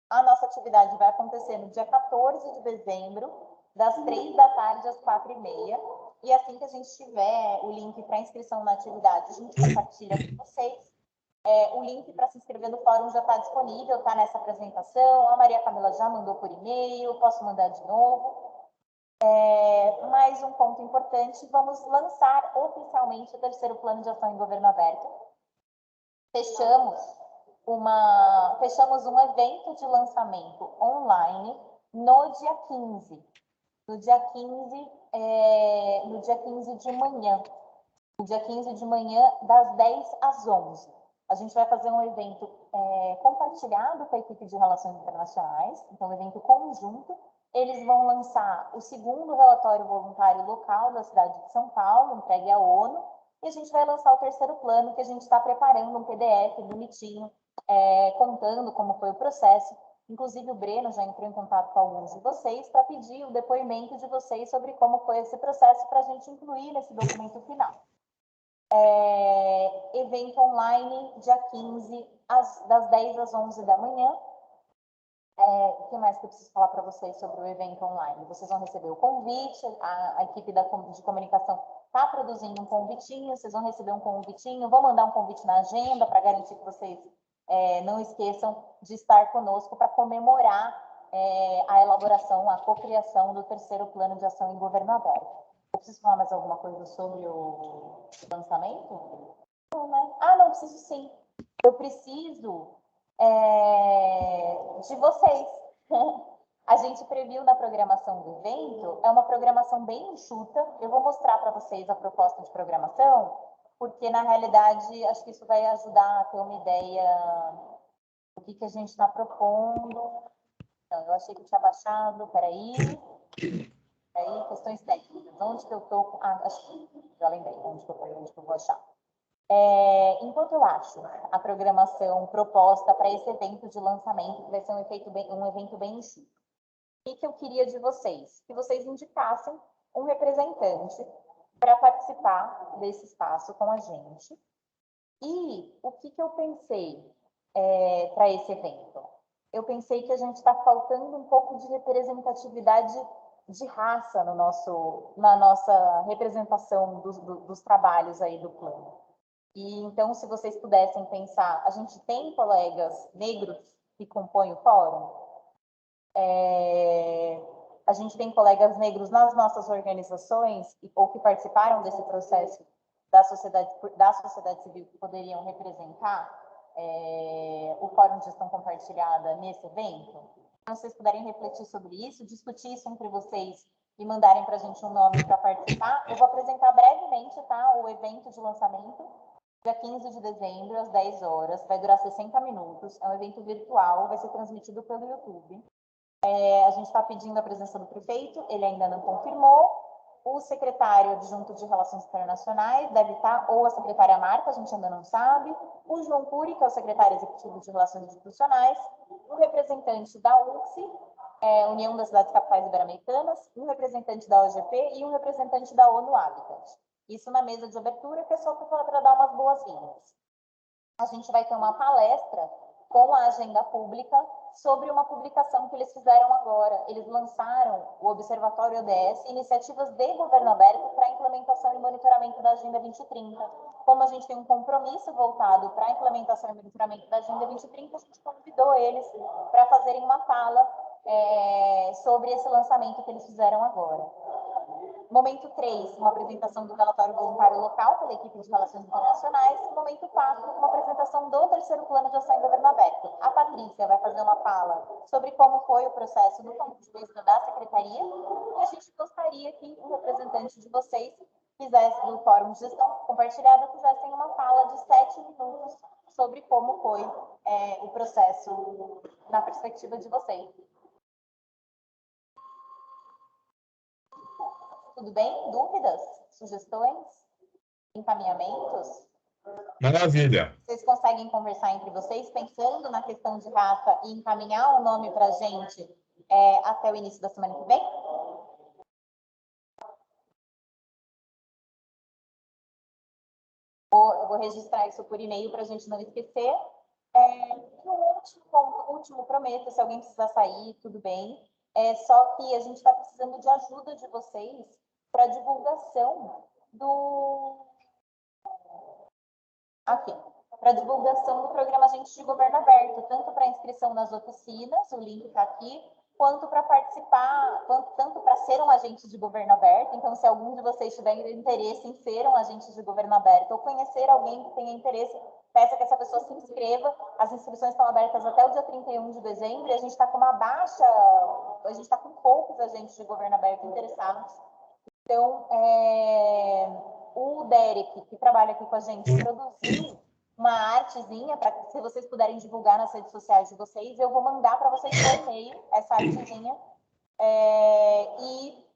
A nossa atividade vai acontecer no dia 14 de dezembro, das 3 da tarde às 4h30. E assim que a gente tiver o link para inscrição na atividade, a gente compartilha com vocês. O link para se inscrever no fórum já está disponível, está nessa apresentação. A Maria Camila já mandou por e-mail, posso mandar de novo. Mais um ponto importante, vamos lançar oficialmente o terceiro plano de ação em governo aberto. Fechamos um evento de lançamento online no dia 15. No dia 15 de manhã. No dia 15 de manhã, das 10 às 11. A gente vai fazer um evento compartilhado com a equipe de Relações Internacionais, então um evento conjunto. Eles vão lançar o segundo relatório voluntário local da cidade de São Paulo, entregue à ONU, e a gente vai lançar o terceiro plano, que a gente está preparando um PDF bonitinho, contando como foi o processo. Inclusive, o Breno já entrou em contato com alguns de vocês para pedir o depoimento de vocês sobre como foi esse processo para a gente incluir nesse documento final. Evento online, dia 15, das 10 às 11 da manhã. O que mais que eu preciso falar para vocês sobre o evento online? Vocês vão receber o convite, a equipe de comunicação está produzindo um convitinho, vocês vão receber um convitinho, vou mandar um convite na agenda para garantir que vocês não esqueçam de estar conosco para comemorar a elaboração, a cocriação do terceiro plano de ação em governo aberto. Eu preciso falar mais alguma coisa sobre o lançamento? Não, né? Não, preciso sim. Eu preciso de vocês. A gente previu na programação do evento, é uma programação bem enxuta. Eu vou mostrar para vocês a proposta de programação, porque na realidade acho que isso vai ajudar a ter uma ideia do que a gente está propondo. Então, eu achei que tinha baixado, peraí, questões técnicas. Onde que eu estou? Acho que já lembrei onde que eu vou achar. Enquanto eu acho a programação proposta para esse evento de lançamento, que vai ser um evento bem enxuto, o que eu queria de vocês? Que vocês indicassem um representante para participar desse espaço com a gente. E o que eu pensei para esse evento? Eu pensei que a gente está faltando um pouco de representatividade de raça na nossa representação dos trabalhos aí do plano. E então, se vocês pudessem pensar, a gente tem colegas negros que compõem o fórum? A gente tem colegas negros nas nossas organizações ou que participaram desse processo da sociedade civil que poderiam representar o Fórum de Gestão Compartilhada nesse evento? Se vocês puderem refletir sobre isso, discutir isso entre vocês e mandarem para a gente um nome para participar, eu vou apresentar brevemente, tá, o evento de lançamento, dia 15 de dezembro, às 10 horas, vai durar 60 minutos, é um evento virtual, vai ser transmitido pelo YouTube. A gente está pedindo a presença do prefeito, ele ainda não confirmou. O secretário adjunto de Relações Internacionais deve estar, ou a secretária Marta, a gente ainda não sabe. O João Cury, que é o secretário executivo de Relações Institucionais. O representante da UFSI, União das Cidades Capitais Ibero-Americanas. Um representante da OGP e um representante da ONU Habitat. Isso na mesa de abertura, que é só para dar umas boas-vindas. A gente vai ter uma palestra com a agenda pública sobre uma publicação que eles fizeram agora. Eles lançaram o Observatório ODS, iniciativas de governo aberto para implementação e monitoramento da Agenda 2030. Como a gente tem um compromisso voltado para a implementação e monitoramento da Agenda 2030, a gente convidou eles para fazerem uma fala sobre esse lançamento que eles fizeram agora. Momento 3, uma apresentação do relatório voluntário local pela equipe de Relações Internacionais. Momento 4, uma apresentação do terceiro plano de ação em governo aberto. A Patrícia vai fazer uma fala sobre como foi o processo do ponto de vista da secretaria e a gente gostaria que um representante de vocês do Fórum de Gestão Compartilhada fizessem uma fala de 7 minutos sobre como foi o processo na perspectiva de vocês. Tudo bem? Dúvidas? Sugestões? Encaminhamentos? Maravilha. Vocês conseguem conversar entre vocês, pensando na questão de raça e encaminhar o nome para a gente até o início da semana que vem? Eu vou registrar isso por e-mail para a gente não esquecer. E o último prometo, se alguém precisar sair, tudo bem. Só que a gente está precisando de ajuda de vocês para divulgação para divulgação do programa Agentes de Governo Aberto, tanto para inscrição nas oficinas, o link está aqui, quanto para participar, tanto para ser um agente de governo aberto. Então, se algum de vocês tiver interesse em ser um agente de governo aberto ou conhecer alguém que tenha interesse, peça que essa pessoa se inscreva. As inscrições estão abertas até o dia 31 de dezembro e a gente está com a gente está com poucos agentes de governo aberto interessados. Então, o Derek, que trabalha aqui com a gente, produziu uma artezinha, para se vocês puderem divulgar nas redes sociais de vocês, eu vou mandar para vocês por e-mail essa artezinha. E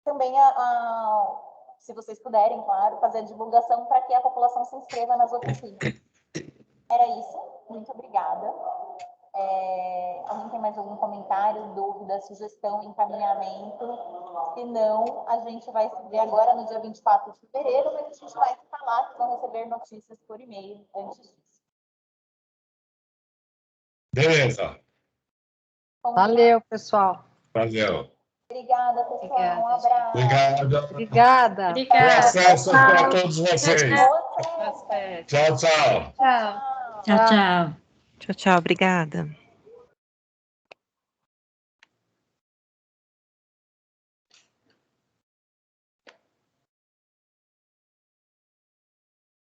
também, se vocês puderem, claro, fazer a divulgação para que a população se inscreva nas oficinas. Era isso. Muito obrigada. Alguém tem mais algum comentário, dúvida, sugestão, encaminhamento? Se não, a gente vai se ver agora no dia 24 de fevereiro, mas a gente vai falar que vão receber notícias por e-mail antes disso. Beleza. Valeu, pessoal. Valeu. Obrigada, pessoal. Um abraço. Obrigada. Obrigada. Boas festas para todos vocês. Boa festa. Tchau, tchau. Tchau, tchau. Tchau, tchau. Obrigada.